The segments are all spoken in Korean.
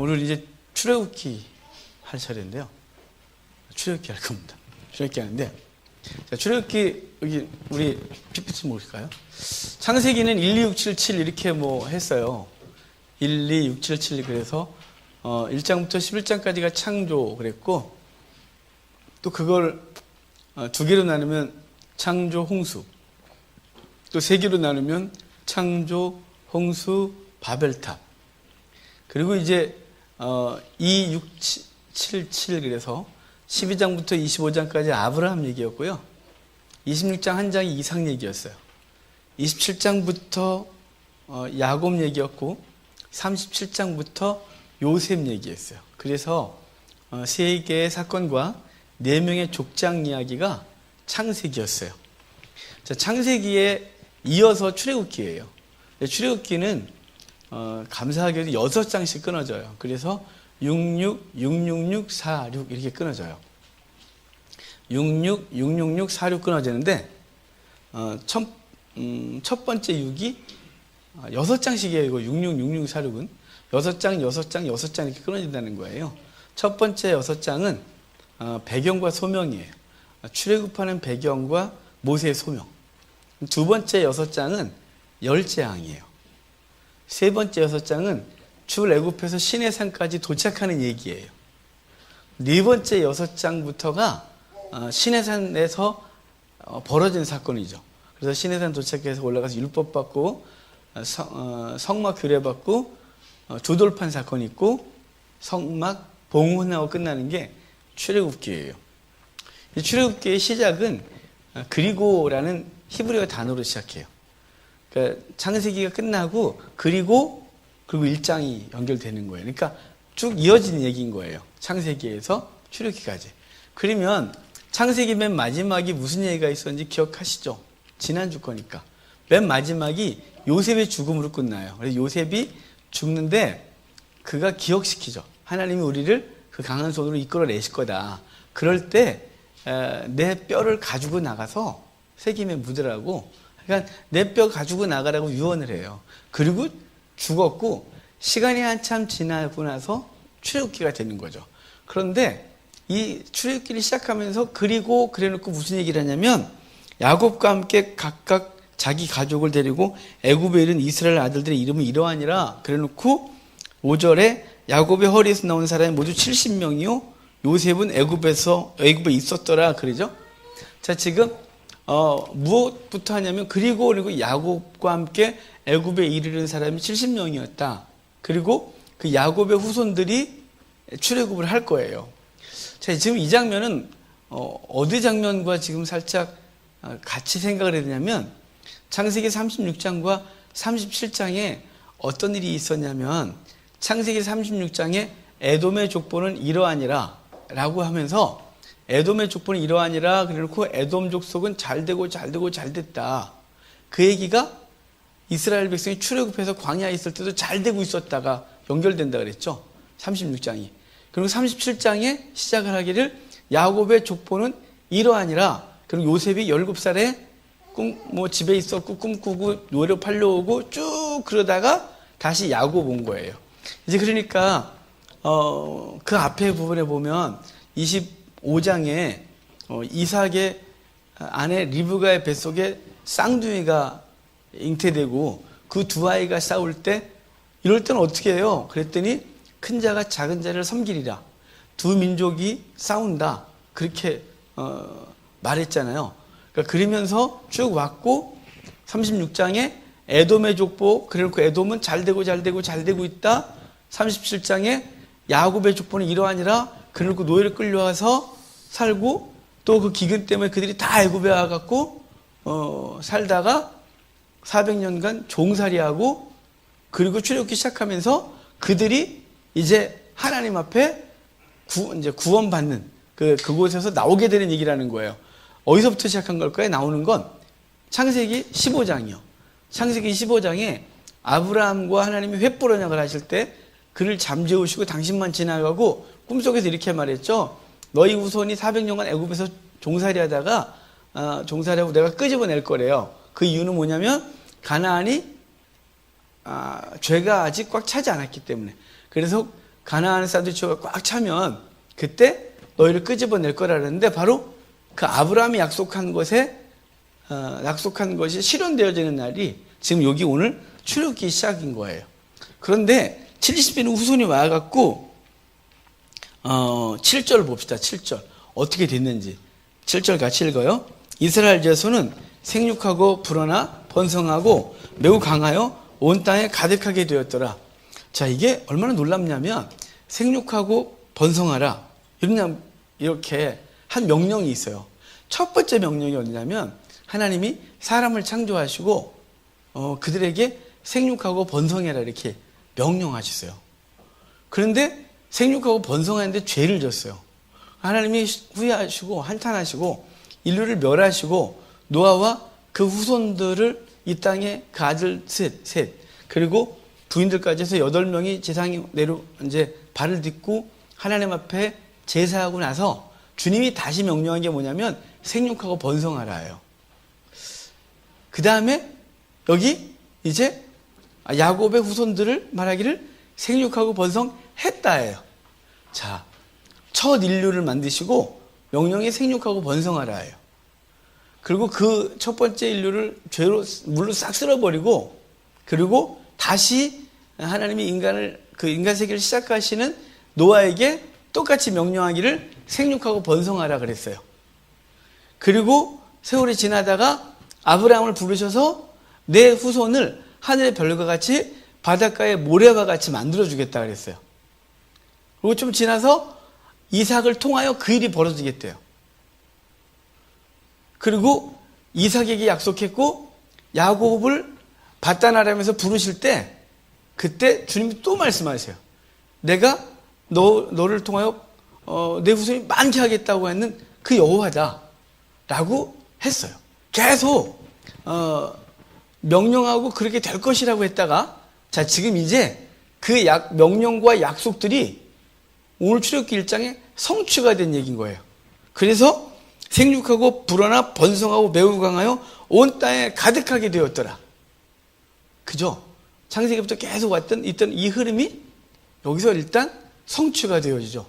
오늘 이제 출애굽기 할 차례인데요. 출애굽기 할 겁니다. 출애굽기 하는데, 자, 출애굽기 여기 우리 PPT 볼까요? 창세기는 1, 2, 6, 7, 7 이렇게 뭐 했어요. 1, 2, 6, 7, 7 그래서 1장부터 11장까지가 창조 그랬고, 또 그걸 두 개로 나누면 창조 홍수, 또 세 개로 나누면 창조 홍수 바벨탑, 그리고 이제 2, 6, 7, 7 그래서 12장부터 25장까지 아브라함 얘기였고요. 26장 한 장이 이삭 얘기였어요. 27장부터 야곱 얘기였고 37장부터 요셉 얘기였어요. 그래서 세 개의 사건과 네 명의 족장 이야기가 창세기였어요. 자, 창세기에 이어서 출애굽기예요. 출애굽기는 감사하게도 6장씩 끊어져요. 그래서 66, 666, 46 이렇게 끊어져요. 66, 666, 46 끊어지는데 첫 번째 6이 6장씩이에요. 이거 66, 66, 46은 6장, 6장, 6장 이렇게 끊어진다는 거예요. 첫 번째 6장은 배경과 소명이에요. 출애굽하는 배경과 모세의 소명. 두 번째 6장은 열재앙이에요. 세 번째 6장은 출애굽해서 시내산까지 도착하는 얘기예요. 네 번째 6장부터가 시내산에서 벌어진 사건이죠. 그래서 시내산 도착해서 올라가서 율법 받고 성막 규례 받고 두돌판 사건이 있고 성막 봉헌하고 끝나는 게 출애굽기예요. 이 출애굽기의 시작은 그리고라는 히브리어 단어로 시작해요. 그러니까 창세기가 끝나고 그리고 1장이 연결되는 거예요. 그러니까 쭉 이어지는 얘기인 거예요. 창세기에서 출애굽기까지. 그러면 창세기 맨 마지막이 무슨 얘기가 있었는지 기억하시죠? 지난주 거니까. 맨 마지막이 요셉의 죽음으로 끝나요. 그래서 요셉이 죽는데 그가 기억시키죠. 하나님이 우리를 그 강한 손으로 이끌어내실 거다. 그럴 때 내 뼈를 가지고 나가서 새김에 묻으라고, 그러니까 내 뼈 가지고 나가라고 유언을 해요. 그리고 죽었고 시간이 한참 지나고 나서 출애굽기가 되는 거죠. 그런데 이 출애굽기를 시작하면서 그리고 그래놓고 무슨 얘기를 하냐면 야곱과 함께 각각 자기 가족을 데리고 애굽에 이른 이스라엘 아들들의 이름은 이러하니라 그래놓고 5절에 야곱의 허리에서 나온 사람이 모두 70명이요 요셉은 애굽에 있었더라 그러죠. 자, 지금 무엇부터 하냐면 그리고 야곱과 함께 애굽에 이르는 사람이 70명이었다. 그리고 그 야곱의 후손들이 출애굽을 할 거예요. 자, 지금 이 장면은 어느 장면과 지금 살짝 같이 생각을 해야 되냐면 창세기 36장과 37장에 어떤 일이 있었냐면 창세기 36장에 에돔의 족보는 이러하니라 라고 하면서 에돔의 족보는 이러하니라 그래놓고 에돔 족속은 잘되고 잘됐다. 그 얘기가 이스라엘 백성이 출애굽해서 광야에 있을 때도 잘되고 있었다가 연결된다 그랬죠. 36장이. 그리고 37장에 시작을 하기를 야곱의 족보는 이러하니라. 그리고 요셉이 17살에 집에 있었고 꿈꾸고 노래 팔려오고 쭉 그러다가 다시 야곱 온 거예요. 이제 그러니까 그 앞에 부분에 보면 25장에 이삭의 아내 리브가의 뱃속에 쌍둥이가 잉태되고 그 두 아이가 싸울 때 이럴 때는 어떻게 해요? 그랬더니 큰 자가 작은 자를 섬기리라. 두 민족이 싸운다. 그렇게 말했잖아요. 그러니까 그러면서 쭉 왔고 36장에 에돔의 족보 그래놓고 에돔은 잘되고 있다. 37장에 야곱의 족보는 이러하니라. 그래놓고 노예를 끌려와서 살고 또 그 기근 때문에 그들이 다 애굽에 와갖고 살다가 400년간 종살이하고 그리고 출애굽기 시작하면서 그들이 이제 하나님 앞에 이제 구원받는 그곳에서 나오게 되는 얘기라는 거예요. 어디서부터 시작한 걸까요? 나오는 건 창세기 15장이요. 창세기 15장에 아브라함과 하나님이 횃불 언약을 하실 때 그를 잠재우시고 당신만 지나가고 꿈속에서 이렇게 말했죠. 너희 후손이 400년간 애굽에서 종살이하다가 종살이하고 내가 끄집어낼 거래요. 그 이유는 뭐냐면 가나안이 죄가 아직 꽉 차지 않았기 때문에. 그래서 가나안 사람들이 지어가 꽉 차면 그때 너희를 끄집어낼 거라는데 바로 그 아브라함이 약속한 것이 실현되어지는 날이 지금 여기 오늘 출애굽기 시작인 거예요. 그런데 70인 후손이 와갖고 7절 봅시다. 7절 어떻게 됐는지 7절 같이 읽어요. 이스라엘 자손은 생육하고 불어나 번성하고 매우 강하여 온 땅에 가득하게 되었더라. 자, 이게 얼마나 놀랍냐면 생육하고 번성하라 이렇게 한 명령이 있어요. 첫 번째 명령이 어디냐면 하나님이 사람을 창조하시고 그들에게 생육하고 번성해라 이렇게 명령하셨어요. 그런데 생육하고 번성하는데 죄를 졌어요. 하나님이 후회하시고 한탄하시고 인류를 멸하시고 노아와 그 후손들을 이 땅에 그 아들 셋 그리고 부인들까지 해서 8명이 제사장이 이제 발을 딛고 하나님 앞에 제사하고 나서 주님이 다시 명령한 게 뭐냐면 생육하고 번성하라예요. 그 다음에 여기 이제 야곱의 후손들을 말하기를 생육하고 번성했다예요. 자, 첫 인류를 만드시고 명령이 생육하고 번성하라예요. 그리고 그 첫 번째 인류를 죄로 물로 싹 쓸어버리고 그리고 다시 하나님이 인간 세계를 시작하시는 노아에게 똑같이 명령하기를 생육하고 번성하라 그랬어요. 그리고 세월이 지나다가 아브라함을 부르셔서 내 후손을 하늘의 별과 같이 바닷가의 모래와 같이 만들어주겠다 그랬어요. 그리고 좀 지나서 이삭을 통하여 그 일이 벌어지겠대요. 그리고 이삭에게 약속했고 야곱을 바다나라면서 부르실 때 그때 주님이 또 말씀하세요. 내가 너를 통하여 내 후손이 많게 하겠다고 하는 그 여호와다 라고 했어요. 계속 명령하고 그렇게 될 것이라고 했다가 자, 지금 이제 그 명령과 약속들이 오늘 출애굽기 1장에 성취가 된 얘기인 거예요. 그래서 생육하고 불어나 번성하고 매우 강하여 온 땅에 가득하게 되었더라. 그죠? 창세기부터 계속 있던 이 흐름이 여기서 일단 성취가 되어지죠.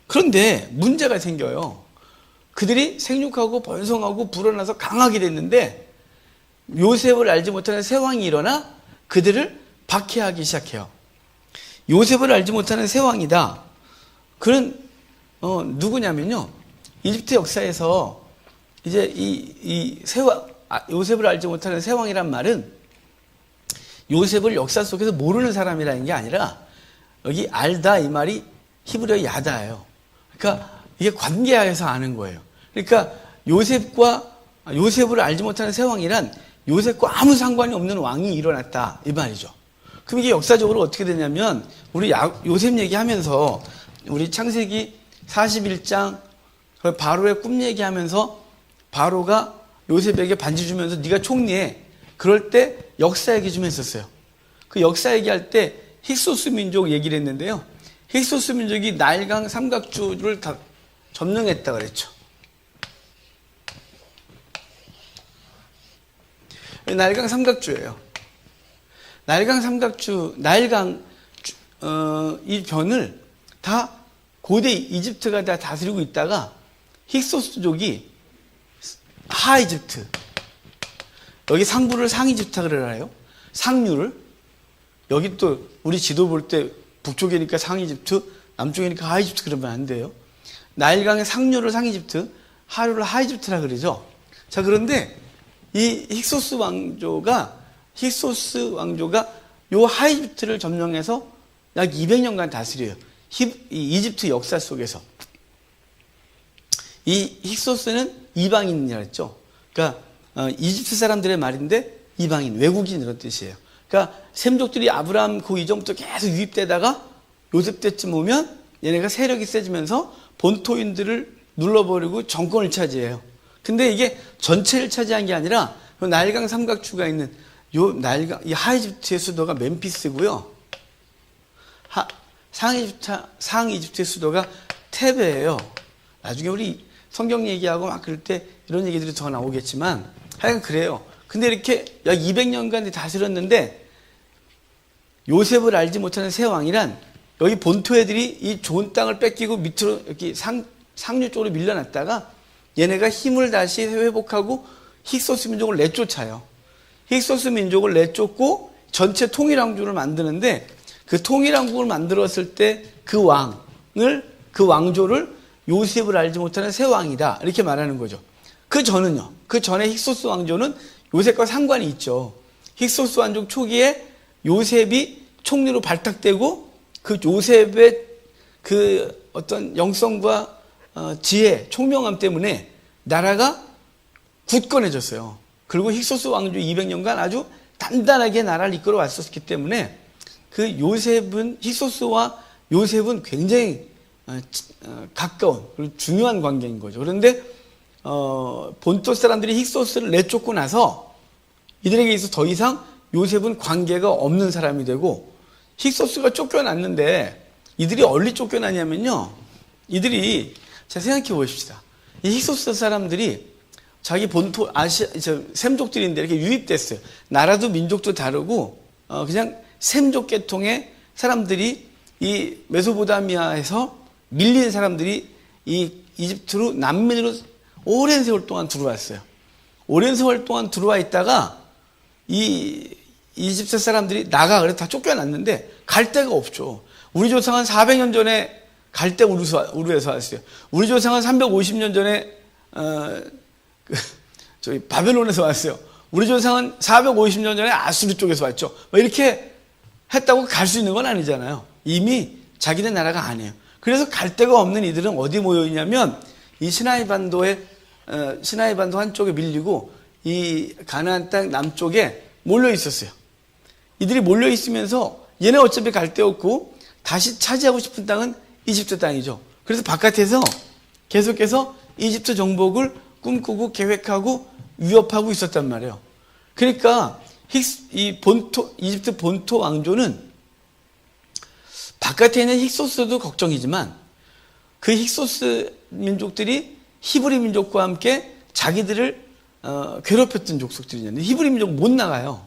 그런데 문제가 생겨요. 그들이 생육하고 번성하고 불어나서 강하게 됐는데 요셉을 알지 못하는 세왕이 일어나 그들을 박해하기 시작해요. 요셉을 알지 못하는 세왕이다. 그는 누구냐면요. 이집트 역사에서 이제 요셉을 알지 못하는 세왕이란 말은 요셉을 역사 속에서 모르는 사람이라는 게 아니라 여기 알다 이 말이 히브리어 야다예요. 그러니까 이게 관계하에서 아는 거예요. 그러니까 요셉을 알지 못하는 세왕이란 요셉과 아무 상관이 없는 왕이 일어났다 이 말이죠. 그럼 이게 역사적으로 어떻게 되냐면 우리 요셉 얘기하면서 우리 창세기 41장 바로의 꿈 얘기하면서 바로가 요셉에게 반지 주면서 네가 총리해. 그럴 때 역사 얘기 좀 했었어요. 그 역사 얘기할 때 힉소스 민족 얘기를 했는데요. 힉소스 민족이 나일강 삼각주를 다 점령했다 그랬죠. 나일강 삼각주예요. 나일강 삼각주, 이 변을 다 고대 이집트가 다 다스리고 있다가 힉소스족이 하이집트, 여기 상부를 상이집트라 그러나요? 상류를 여기 또 우리 지도 볼 때 북쪽이니까 상이집트, 남쪽이니까 하이집트 그러면 안 돼요. 나일강의 상류를 상이집트, 하류를 하이집트라 그러죠. 자, 그런데 이 힉소스 왕조가 요 하이집트를 점령해서 약 200년간 다스려요. 이 이집트 역사 속에서. 이 힉소스는 이방인이라 했죠. 그러니까 이집트 사람들의 말인데 이방인, 외국인 이런 뜻이에요. 그러니까 셈족들이 아브라함 그 이전부터 계속 유입되다가 요셉 때쯤 오면 얘네가 세력이 세지면서 본토인들을 눌러버리고 정권을 차지해요. 근데 이게 전체를 차지한 게 아니라 나일강 삼각주가 있는 이 하이집트의 수도가 멤피스고요. 상이집트의 수도가 테베예요. 나중에 우리 성경 얘기하고 막 그럴 때 이런 얘기들이 더 나오겠지만 하여간 그래요. 근데 이렇게 약 200년간 다스렸는데 요셉을 알지 못하는 새 왕이란 여기 본토 애들이 이 좋은 땅을 뺏기고 밑으로 이렇게 상류 쪽으로 밀려났다가 얘네가 힘을 다시 회복하고 힉소스 민족을 내쫓아요. 힉소스 민족을 내쫓고 전체 통일왕국을 만드는데 그 통일왕국을 만들었을 때 그 왕조를 요셉을 알지 못하는 새 왕이다 이렇게 말하는 거죠. 그 전은요. 그 전에 힉소스 왕조는 요셉과 상관이 있죠. 힉소스 왕조 초기에 요셉이 총리로 발탁되고 그 요셉의 그 어떤 영성과 지혜, 총명함 때문에 나라가 굳건해졌어요. 그리고 힉소스 왕조 200년간 아주 단단하게 나라를 이끌어 왔었기 때문에 그 요셉은 힉소스와 요셉은 굉장히 가까운 그리고 중요한 관계인 거죠. 그런데 본토 사람들이 힉소스를 내쫓고 나서 이들에게 있어서 더 이상 요셉은 관계가 없는 사람이 되고 힉소스가 쫓겨났는데 이들이 어디 쫓겨나냐면요. 이들이 자 생각해 보십시다. 이 힉소스 사람들이 자기 본토 셈족들인데 이렇게 유입됐어요. 나라도 민족도 다르고 그냥 셈족 계통의 사람들이 이 메소포타미아에서 밀린 사람들이 이 이집트로 난민으로 오랜 세월 동안 들어왔어요. 오랜 세월 동안 들어와 있다가 이 이집트 사람들이 그래서 다 쫓겨났는데 갈 데가 없죠. 우리 조상은 400년 전에 갈대 우르에서 왔어요. 우리 조상은 350년 전에 저희 바벨론에서 왔어요. 우리 조상은 450년 전에 아수르 쪽에서 왔죠. 이렇게 했다고 갈 수 있는 건 아니잖아요. 이미 자기네 나라가 아니에요. 그래서 갈 데가 없는 이들은 어디 모여 있냐면 이 시나이 반도 한쪽에 밀리고 이 가나안 땅 남쪽에 몰려 있었어요. 이들이 몰려 있으면서 얘네 어차피 갈 데 없고 다시 차지하고 싶은 땅은 이집트 땅이죠. 그래서 바깥에서 계속해서 이집트 정복을 꿈꾸고 계획하고 위협하고 있었단 말이에요. 그러니까 이집트 본토 왕조는 바깥에 있는 힉소스도 걱정이지만 그 힉소스 민족들이 히브리 민족과 함께 자기들을 괴롭혔던 족속들이잖아요. 히브리 민족 못 나가요.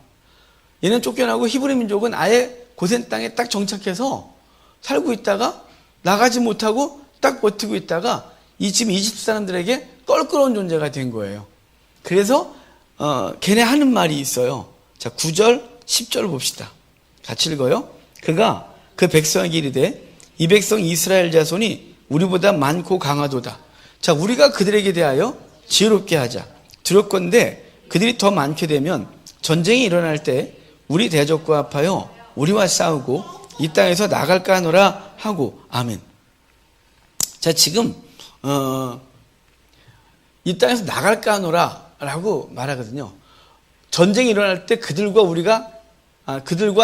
얘는 쫓겨나고 히브리 민족은 아예 고센 땅에 딱 정착해서 살고 있다가 나가지 못하고 딱 버티고 있다가 지금 이집트 사람들에게 껄끄러운 존재가 된 거예요. 그래서 걔네 하는 말이 있어요. 자, 9절, 10절 봅시다. 같이 읽어요. 그가 그 백성에게 이르되 이 백성 이스라엘 자손이 우리보다 많고 강하도다. 자, 우리가 그들에게 대하여 지혜롭게 하자. 들었건대 그들이 더 많게 되면 전쟁이 일어날 때 우리 대적과 합하여 우리와 싸우고 이 땅에서 나갈까 하노라 하고 아멘. 자, 지금 이 땅에서 나갈까 하노라 라고 말하거든요. 전쟁이 일어날 때 그들과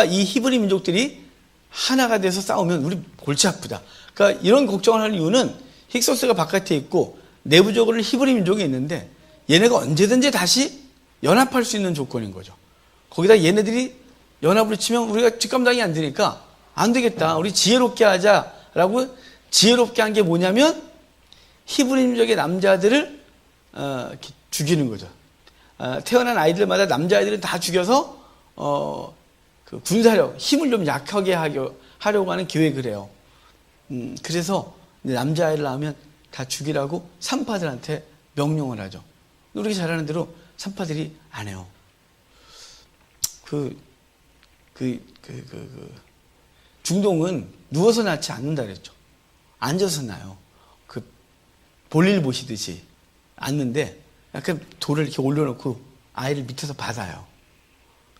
이 히브리 민족들이 하나가 돼서 싸우면 우리 골치 아프다. 그러니까 이런 걱정을 할 이유는 힉소스가 바깥에 있고 내부적으로 히브리 민족이 있는데 얘네가 언제든지 다시 연합할 수 있는 조건인 거죠. 거기다 얘네들이 연합을 치면 우리가 뒷감당이 안 되니까 안 되겠다. 우리 지혜롭게 하자라고 지혜롭게 한 게 뭐냐면 히브리 민족의 남자들을 죽이는 거죠. 태어난 아이들마다 남자아이들은 다 죽여서 그 군사력, 힘을 좀 약하게 하려고 하는 계획을 해요. 그래서 남자아이를 낳으면 다 죽이라고 산파들한테 명령을 하죠. 우리 잘 아는 대로 산파들이 안 해요. 중동은 누워서 낳지 않는다 그랬죠. 앉아서 낳아요. 볼일 보시듯이 앉는데 약간 돌을 이렇게 올려놓고 아이를 밑에서 받아요.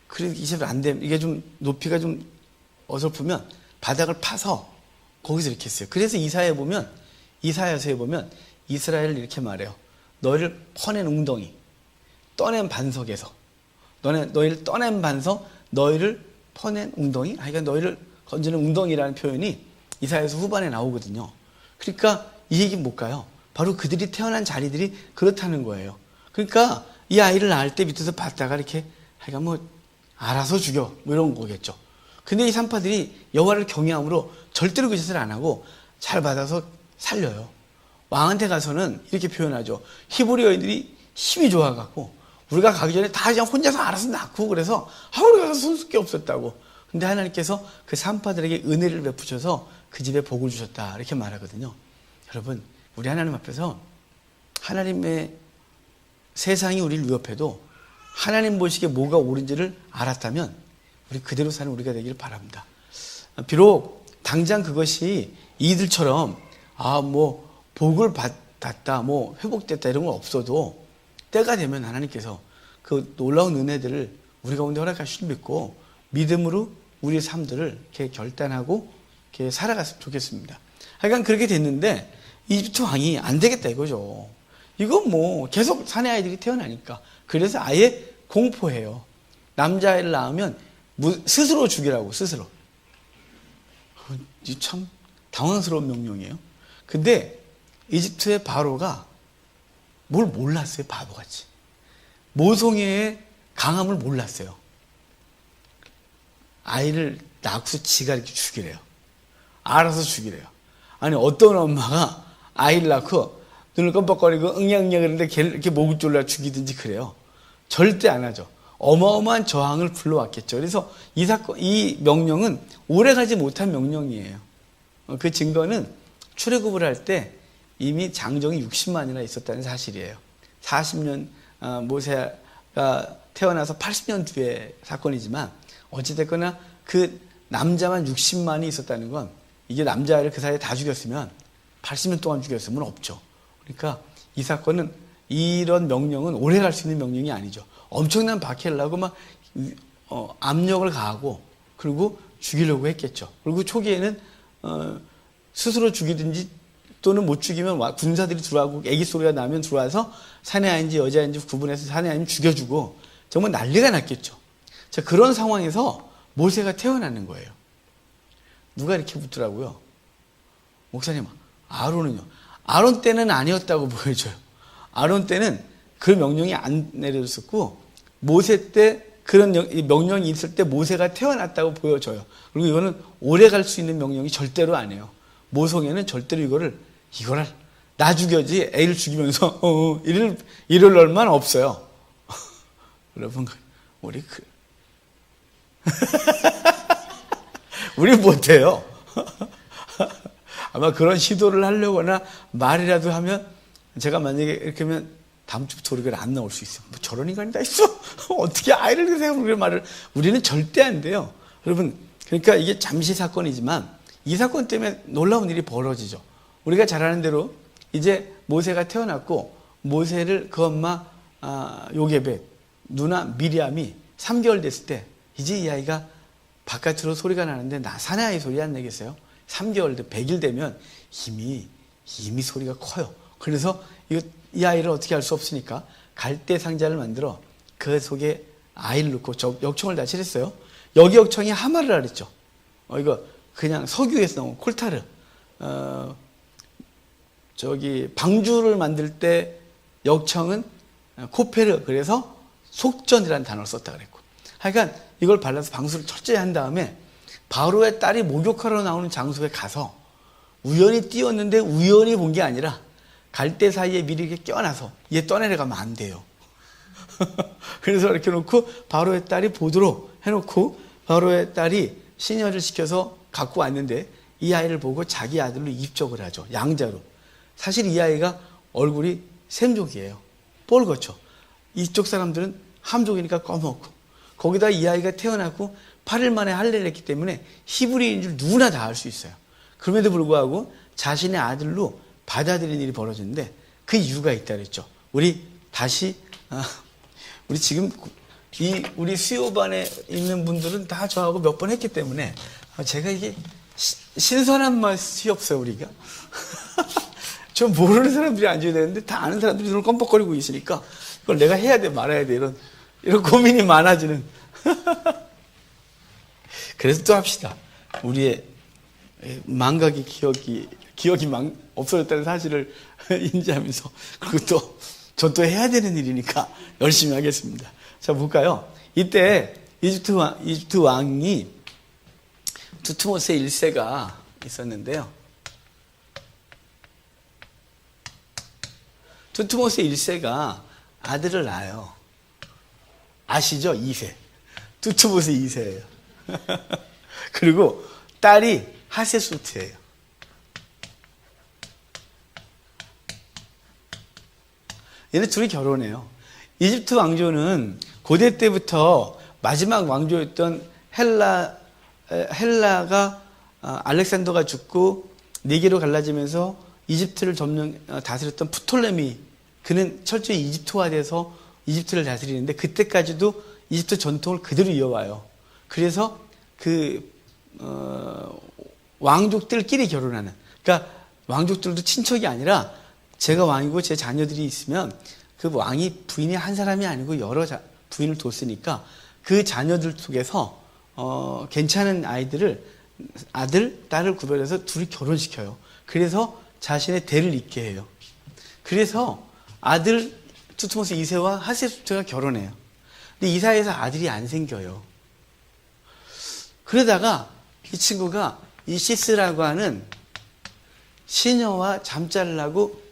그래서 이제 안 되면 이게 좀 높이가 좀 어설프면 바닥을 파서 거기서 이렇게 했어요. 그래서 이사야서에 보면 이스라엘을 이렇게 말해요. 너희를 퍼낸 웅덩이, 떠낸 반석에서 너희를 떠낸 반석, 너희를 퍼낸 웅덩이, 그러니까 너희를 건지는 웅덩이라는 표현이 이사야서 후반에 나오거든요. 그러니까 이 얘기는 뭘까요? 바로 그들이 태어난 자리들이 그렇다는 거예요. 그러니까 이 아이를 낳을 때 밑에서 봤다가 이렇게 하여간 뭐 알아서 죽여 뭐 이런 거겠죠. 근데 이 산파들이 여호와를 경외함으로 절대로 그 짓을 안 하고 잘 받아서 살려요. 왕한테 가서는 이렇게 표현하죠. 히브리 여인들이 힘이 좋아갖고 우리가 가기 전에 다 그냥 혼자서 알아서 낳고 그래서 우리가 가서 손쓸 게 없었다고. 근데 하나님께서 그 산파들에게 은혜를 베푸셔서 그 집에 복을 주셨다 이렇게 말하거든요. 여러분, 우리 하나님 앞에서 하나님의 세상이 우리를 위협해도 하나님 보시기에 뭐가 옳은지를 알았다면 우리 그대로 사는 우리가 되기를 바랍니다. 비록 당장 그것이 이들처럼 복을 받았다, 회복됐다 이런 건 없어도 때가 되면 하나님께서 그 놀라운 은혜들을 우리 가운데 허락하실 줄 믿고 믿음으로 우리의 삶들을 이렇게 결단하고 이렇게 살아갔으면 좋겠습니다. 하여간 그렇게 됐는데 이집트 왕이 안 되겠다 이거죠. 이건 계속 사내 아이들이 태어나니까. 그래서 아예 공포해요. 남자아이를 낳으면 스스로 죽이라고, 스스로. 참 당황스러운 명령이에요. 근데 이집트의 바로가 뭘 몰랐어요, 바보같이. 모성애의 강함을 몰랐어요. 아이를 낳고서 지가 이렇게 죽이래요. 알아서 죽이래요. 아니, 어떤 엄마가 아이를 낳고 눈을 깜빡거리고 응냥응냥 그러는데 걔를 이렇게 목을 졸라 죽이든지 그래요. 절대 안 하죠. 어마어마한 저항을 불러왔겠죠. 그래서 이 명령은 오래가지 못한 명령이에요. 그 증거는 출애굽을 할 때 이미 장정이 60만이나 있었다는 사실이에요. 40년 모세가 태어나서 80년 뒤의 사건이지만 어찌됐거나 그 남자만 60만이 있었다는 건 이게 남자아이를 그 사이에 다 죽였으면 80년 동안 죽였으면 없죠. 그러니까 이 사건은 이런 명령은 오래 갈 수 있는 명령이 아니죠. 엄청난 박해를 하고 압력을 가하고 그리고 죽이려고 했겠죠. 그리고 초기에는 스스로 죽이든지 또는 못 죽이면 군사들이 들어와고 애기 소리가 나면 들어와서 사내 아이인지 여자인지 구분해서 사내 아이면 죽여주고 정말 난리가 났겠죠. 자, 그런 상황에서 모세가 태어나는 거예요. 누가 이렇게 묻더라고요. 목사님, 아론은요? 아론 때는 아니었다고 보여줘요. 아론 때는 그 명령이 안 내려졌었고 모세 때 그런 명령이 있을 때 모세가 태어났다고 보여져요. 그리고 이거는 오래 갈 수 있는 명령이 절대로 아니에요. 모성애는 절대로 이거를 나 죽여지 애를 죽이면서 이럴 얼마는 없어요. 여러분, 우리 못해요. 아마 그런 시도를 하려거나 말이라도 하면 제가 만약에 이렇게 하면 다음 주부터 우리가 안 나올 수 있어요. 저런 인간이 다 있어? 어떻게 아이를 그렇게 우리가 말을. 우리는 절대 안 돼요. 여러분, 그러니까 이게 잠시 사건이지만 이 사건 때문에 놀라운 일이 벌어지죠. 우리가 잘 아는 대로 이제 모세가 태어났고 모세를 그 엄마 요게벳 누나 미리암이 3개월 됐을 때 이제 이 아이가 바깥으로 소리가 나는데 사내 아이 소리 안 내겠어요? 3개월, 100일 되면 이미 소리가 커요. 그래서 이 아이를 어떻게 할 수 없으니까 갈대 상자를 만들어 그 속에 아이를 넣고 역청을 다 칠했어요. 여기 역청이 하마르라 그랬죠. 이거 그냥 석유에서 나온 콜타르. 방주를 만들 때 역청은 코페르, 그래서 속전이라는 단어를 썼다 그랬고. 하여간 이걸 발라서 방수를 철저히 한 다음에 바로의 딸이 목욕하러 나오는 장소에 가서 우연히 띄었는데 우연히 본 게 아니라 갈대 사이에 미리 이렇게 껴놔서 얘 떠내려가면 안 돼요. 그래서 이렇게 놓고 바로의 딸이 보도록 해놓고 바로의 딸이 시녀를 시켜서 갖고 왔는데 이 아이를 보고 자기 아들로 입적을 하죠. 양자로. 사실 이 아이가 얼굴이 샘족이에요. 뻘겋죠. 이쪽 사람들은 함족이니까 검었고 거기다 이 아이가 태어났고 8일 만에 할례를 했기 때문에 히브리인 줄 누구나 다 알 수 있어요. 그럼에도 불구하고 자신의 아들로 받아들이는 일이 벌어졌는데 그 이유가 있다 그랬죠. 우리 지금 우리 수요반에 있는 분들은 다 저하고 몇 번 했기 때문에 제가 이게 신선한 맛이 없어요, 우리가. 좀 모르는 사람들이 앉아야 되는데 다 아는 사람들이 눈을 껌뻑거리고 있으니까 이걸 내가 해야 돼 말아야 돼 이런 고민이 많아지는. 그래서 또 합시다. 우리의 망각의 기억이 없어졌다는 사실을 인지하면서 그리고 전 또 해야 되는 일이니까 열심히 하겠습니다. 자, 볼까요? 이때 이집트 왕이 두트모세 1세가 있었는데요. 두트모세 1세가 아들을 낳아요. 아시죠? 2세. 두트모세 2세예요. 그리고 딸이 하세수트예요. 얘네 둘이 결혼해요. 이집트 왕조는 고대 때부터 마지막 왕조였던 헬라가 알렉산더가 죽고 네 개로 갈라지면서 이집트를 다스렸던 프톨레미, 그는 철저히 이집트화돼서 이집트를 다스리는데 그때까지도 이집트 전통을 그대로 이어와요. 그래서 왕족들끼리 결혼하는, 그러니까 왕족들도 친척이 아니라 제가 왕이고 제 자녀들이 있으면 그 왕이 부인이 한 사람이 아니고 여러 부인을 뒀으니까 그 자녀들 속에서 괜찮은 아이들을, 아들, 딸을 구별해서 둘이 결혼시켜요. 그래서 자신의 대를 잇게 해요. 그래서 아들 투트모스 2세와 하세수트가 결혼해요. 근데 이 사이에서 아들이 안 생겨요. 그러다가 이 친구가 이시스라고 하는 시녀와 잠자를 하고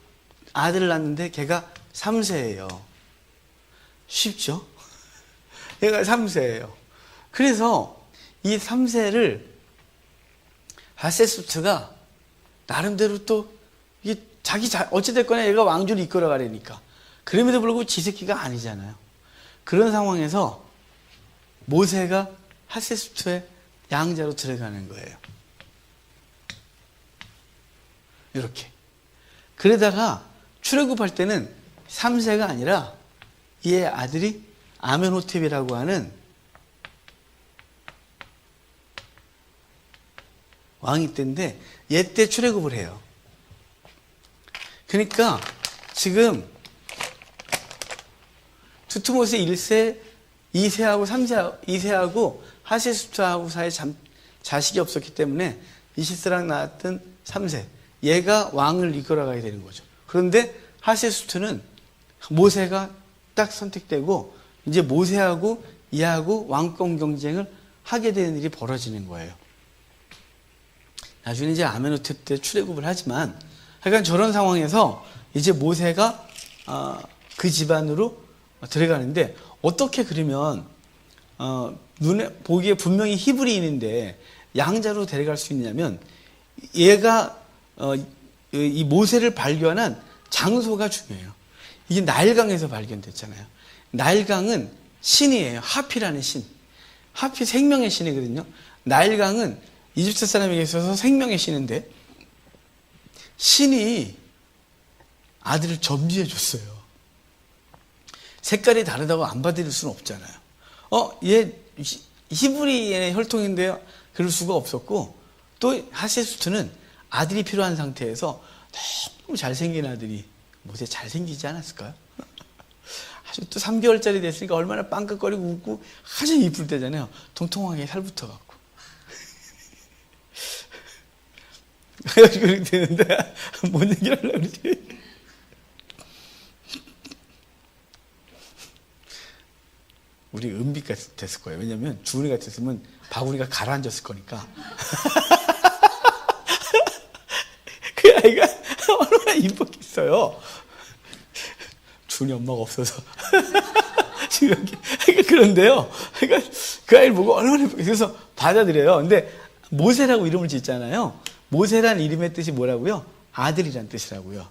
아들을 낳는데 걔가 3세예요. 쉽죠? 얘가 3세예요. 그래서 이 3세를 하세수트가 나름대로 또 이게 어찌됐거나 얘가 왕조를 이끌어가려니까. 그럼에도 불구하고 지 새끼가 아니잖아요. 그런 상황에서 모세가 하세수트의 양자로 들어가는 거예요. 이렇게. 그러다가 출애굽할 때는 3세가 아니라 얘 아들이 아멘호텝이라고 하는 왕이 때인데 얘 때 출애굽을 해요. 그러니까 지금 투트모스 1세, 2세하고 2세하고 하세수트하고 사이에 자식이 없었기 때문에 이시스랑 낳았던 3세, 얘가 왕을 이끌어가게 되는 거죠. 그런데 하세수트는 모세가 딱 선택되고 이제 모세하고 얘하고 왕권 경쟁을 하게 되는 일이 벌어지는 거예요. 나중에 이제 아멘호텝 때 출애굽을 하지만 하여간 저런 상황에서 이제 모세가 그 집안으로 들어가는데 어떻게 그러면 눈에 보기에 분명히 히브리인인데 양자로 데려갈 수 있냐면 얘가 이 모세를 발견한 장소가 중요해요. 이게 나일강에서 발견됐잖아요. 나일강은 신이에요. 하피라는 신. 하피 생명의 신이거든요. 나일강은 이집트 사람에게 있어서 생명의 신인데 신이 아들을 점지해 줬어요. 색깔이 다르다고 안 받아들일 수는 없잖아요. 얘 히브리의 혈통인데요. 그럴 수가 없었고 또 하세수트는 아들이 필요한 상태에서 너무 잘생긴 아들이 모세 잘생기지 않았을까요? 아주 또 3개월짜리 됐으니까 얼마나 빵긋거리고 웃고 아주 이쁠 때잖아요. 통통하게 살 붙어갖고. 그렇게 되는데 뭔 얘기를 하려고 그러지? 우리 은빛 됐을 거예요. 왜냐면 주은이 같았으면 바구니가 가라앉았을 거니까. 그 아이가 얼마나 이뻤겠어요. 주은이 엄마가 없어서. 지금 여기. 그런데요. 그러니까 그 아이를 보고 얼마나 이뻤겠어요. 그래서 받아들여요. 근데 모세라고 이름을 짓잖아요. 모세란 이름의 뜻이 뭐라고요? 아들이란 뜻이라고요.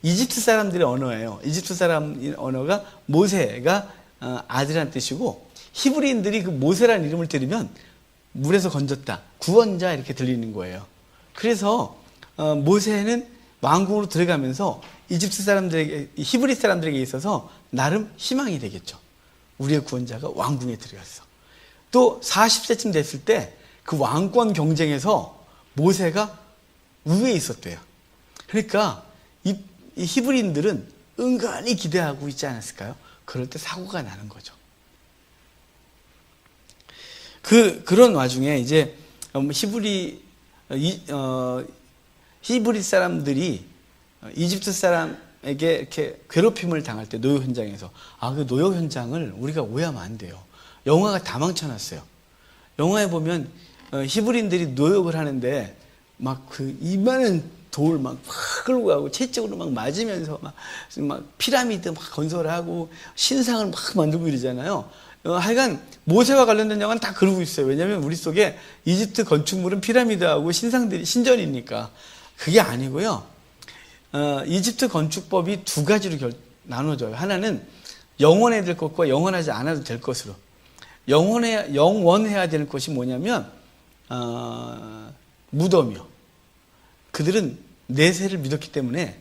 이집트 사람들의 언어예요. 이집트 사람 언어가 모세가 아들이란 뜻이고 히브리인들이 그 모세란 이름을 들으면 물에서 건졌다, 구원자 이렇게 들리는 거예요. 그래서 모세는 왕궁으로 들어가면서 이집트 사람들에게, 히브리 사람들에게 있어서 나름 희망이 되겠죠. 우리의 구원자가 왕궁에 들어갔어. 또 40세쯤 됐을 때 그 왕권 경쟁에서 모세가 우위에 있었대요. 그러니까 이 히브리인들은 은근히 기대하고 있지 않았을까요? 그럴 때 사고가 나는 거죠. 그런 와중에 이제 히브리 사람들이 이집트 사람에게 이렇게 괴롭힘을 당할 때 노역 현장에서 그 노역 현장을 우리가 오해하면 안 돼요. 영화가 다 망쳐놨어요. 영화에 보면 히브리인들이 노역을 하는데 막 그 이만한 돌 막 끌고 가고 채찍으로 막 맞으면서 막 피라미드 막 건설하고 신상을 막 만들고 이러잖아요. 하여간 모세와 관련된 영화는 다 그러고 있어요. 왜냐하면 우리 속에 이집트 건축물은 피라미드하고 신상들이 신전이니까. 그게 아니고요. 이집트 건축법이 두 가지로 나눠져요. 하나는 영원해야 될 것과 영원하지 않아도 될 것으로. 영원해야 될 것이 뭐냐면 무덤이요. 그들은 내세를 믿었기 때문에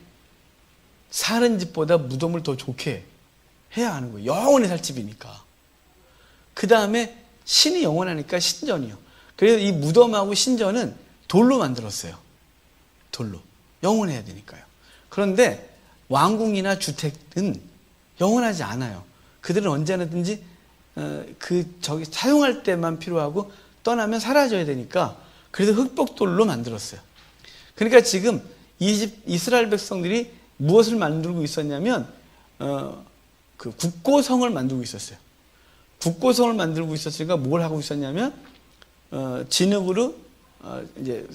사는 집보다 무덤을 더 좋게 해야 하는 거예요. 영원히 살 집이니까. 그 다음에 신이 영원하니까 신전이요. 그래서 이 무덤하고 신전은 돌로 만들었어요. 돌로. 영원해야 되니까요. 그런데 왕궁이나 주택은 영원하지 않아요. 그들은 언제든지 사용할 때만 필요하고 떠나면 사라져야 되니까 그래서 흑벽돌로 만들었어요. 그러니까 지금 이스라엘 백성들이 무엇을 만들고 있었냐면 그 국고성을 만들고 있었어요. 국고성을 만들고 있었으니까 뭘 하고 있었냐면 진흙으로 이제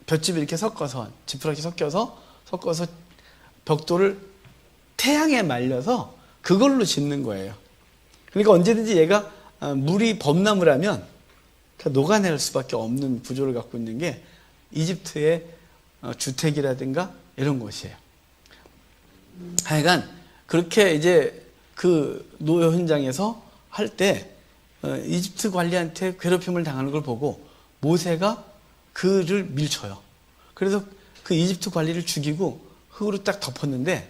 볏짚 이렇게 섞어서 지푸라기 섞어서 벽돌을 태양에 말려서 그걸로 짓는 거예요. 그러니까 언제든지 얘가 물이 범나무라면 녹아낼 수밖에 없는 구조를 갖고 있는 게 이집트의 주택이라든가 이런 곳이에요. 하여간 그렇게 이제 그 노예 현장에서 할 때 이집트 관리한테 괴롭힘을 당하는 걸 보고 모세가 그를 밀쳐요. 그래서 그 이집트 관리를 죽이고 흙으로 딱 덮었는데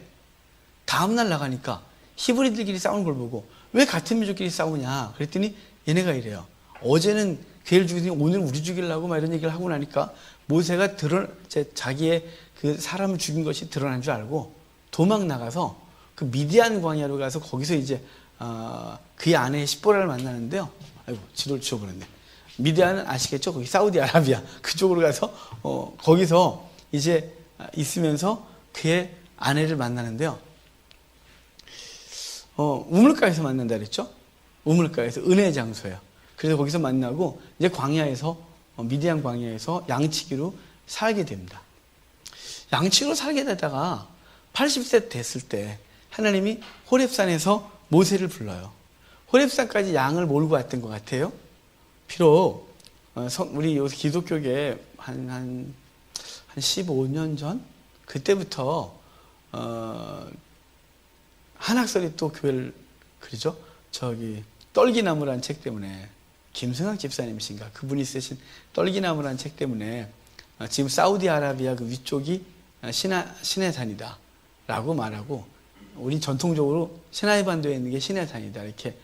다음날 나가니까 히브리들끼리 싸우는 걸 보고 왜 같은 민족끼리 싸우냐 그랬더니 얘네가 이래요. 어제는 걔를 죽이더니 오늘 우리 죽이려고 막 이런 얘기를 하고 나니까 모세가 자기의 그 사람을 죽인 것이 드러난 줄 알고 도망 나가서 그 미디안 광야로 가서 거기서 이제 그의 아내 십보라를 만나는데요. 아이고 지도를 지워버렸네. 미디안은 아시겠죠? 거기 사우디아라비아 그쪽으로 가서 거기서 이제 있으면서 그의 아내를 만나는데요. 우물가에서 만난다 그랬죠? 우물가에서 은혜의 장소예요. 그래서 거기서 만나고 이제 광야에서 미디안 광야에서 양치기로 살게 됩니다. 양치기로 살게 되다가 80세 됐을 때 하나님이 호렙산에서 모세를 불러요. 호렙산까지 양을 몰고 왔던 것 같아요. 비록 우리 기독교계 한 15년 전 그때부터 한학설이 또 교회를 그러죠. 떨기나무라는 책 때문에 김승학 집사님이신가 그분이 쓰신 떨기나무라는 책 때문에 지금 사우디아라비아 그 위쪽이 신의 산이다 라고 말하고 우리 전통적으로 시나이 반도에 있는 게 신의 산이다 이렇게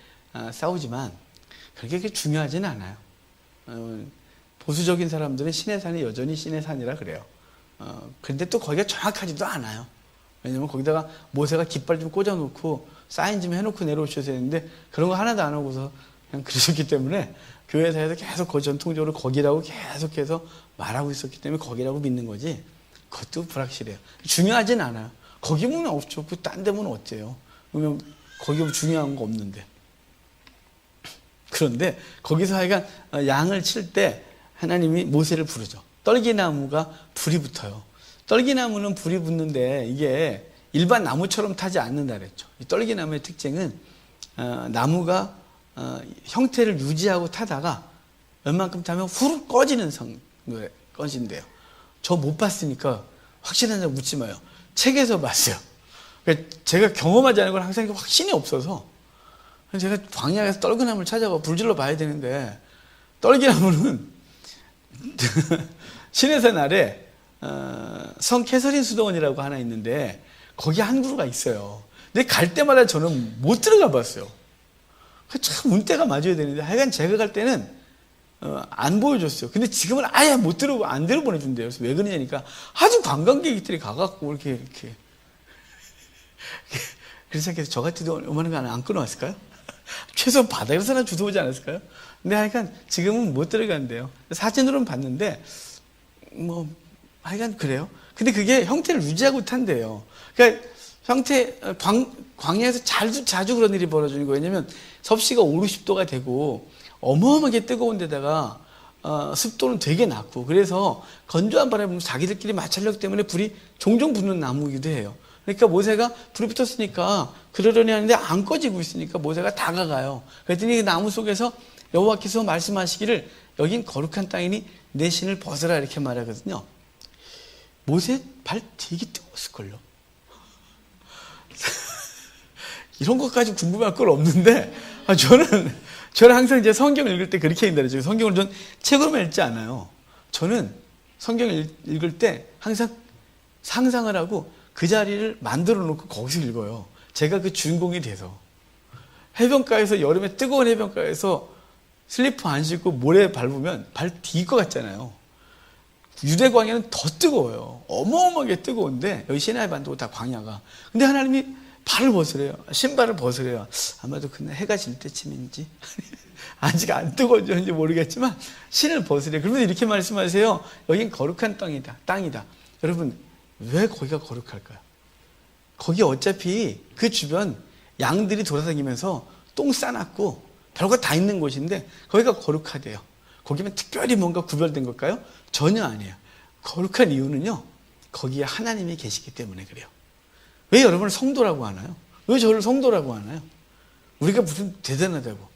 싸우지만 그렇게 중요하지는 않아요. 보수적인 사람들은 신의 산이 여전히 신의 산이라 그래요. 그런데 또 거기가 정확하지도 않아요. 왜냐면 거기다가 모세가 깃발 좀 꽂아놓고 사인 좀 해놓고 내려오셔야 되는데 그런 거 하나도 안 하고서 그냥 그러셨기 때문에 교회사에서 계속 전통적으로 거기라고 계속해서 말하고 있었기 때문에 거기라고 믿는 거지 그것도 불확실해요. 중요하진 않아요. 거기 보면 없죠. 그 딴 데 보면 어째요. 그러면 거기 보면 중요한 거 없는데. 그런데 거기서 하여간 양을 칠 때 하나님이 모세를 부르죠. 떨기나무가 불이 붙어요. 떨기나무는 불이 붙는데 이게 일반 나무처럼 타지 않는다 그랬죠. 이 떨기나무의 특징은 나무가 형태를 유지하고 타다가 웬만큼 타면 후룩 꺼진대요. 저 못 봤으니까 확실한지 묻지 마요. 책에서 봤어요. 그러니까 제가 경험하지 않은 걸 항상 확신이 없어서 제가 광야에서 떨기나무를 찾아가 불질러 봐야 되는데 떨기나무는 시내산 아래 성 캐서린 수도원이라고 하나 있는데 거기 한 그루가 있어요. 근데 갈 때마다 저는 못 들어가 봤어요. 참 운때가 맞아야 되는데 하여간 제가 갈 때는 안 보여줬어요. 근데 지금은 아예 못 들어고 안 들어보내준대요. 그래서 왜 그러냐니까 아주 관광객들이 가갖고 이렇게 그래서 생각해서 저 같아도 얼마나 안 끊어왔을까요? 최소한 바닥에서나 주워오지 않았을까요? 근데 하여간 지금은 못 들어간대요. 사진으로는 봤는데 하여간 그래요. 근데 그게 형태를 유지하고 탄대요. 그러니까 광야에서 자주 그런 일이 벌어지는 거예요. 왜냐면 섭씨가 5, 60도가 되고 어마어마하게 뜨거운 데다가 습도는 되게 낮고 그래서 건조한 바람에 자기들끼리 마찰력 때문에 불이 종종 붙는 나무이기도 해요. 그러니까 모세가 불이 붙었으니까 그러려니 하는데 안 꺼지고 있으니까 모세가 다가가요. 그랬더니 그 나무 속에서 여호와께서 말씀하시기를 여긴 거룩한 땅이니 내 신을 벗어라 이렇게 말하거든요. 모세 발 되게 뜨거웠을걸요. 이런 것까지 궁금할 건 없는데 저는 항상 이제 성경을 읽을 때 그렇게 읽는다 그러죠. 성경을 전 책으로만 읽지 않아요. 저는 성경을 읽을 때 항상 상상을 하고 그 자리를 만들어 놓고 거기서 읽어요. 제가 그 주인공이 돼서. 해변가에서 여름에 뜨거운 해변가에서 슬리퍼 안 신고 모래 밟으면 발 뒤일 것 같잖아요. 유대 광야는 더 뜨거워요. 어마어마하게 뜨거운데 여기 시나이 반도 다 광야가. 근데 하나님이 발을 벗으래요. 신발을 벗으래요. 아마도 그날 해가 질 때쯤인지 아직 안 뜨거워졌는지 모르겠지만 신을 벗으래요. 그러면 이렇게 말씀하세요. 여긴 거룩한 땅이다. 여러분 왜 거기가 거룩할까요? 거기 어차피 그 주변 양들이 돌아다니면서 똥 싸놨고 별거 다 있는 곳인데 거기가 거룩하대요. 거기면 특별히 뭔가 구별된 걸까요? 전혀 아니에요. 거룩한 이유는요, 거기에 하나님이 계시기 때문에 그래요. 왜 여러분을 성도라고 하나요? 왜 저를 성도라고 하나요? 우리가 무슨 대단하다고.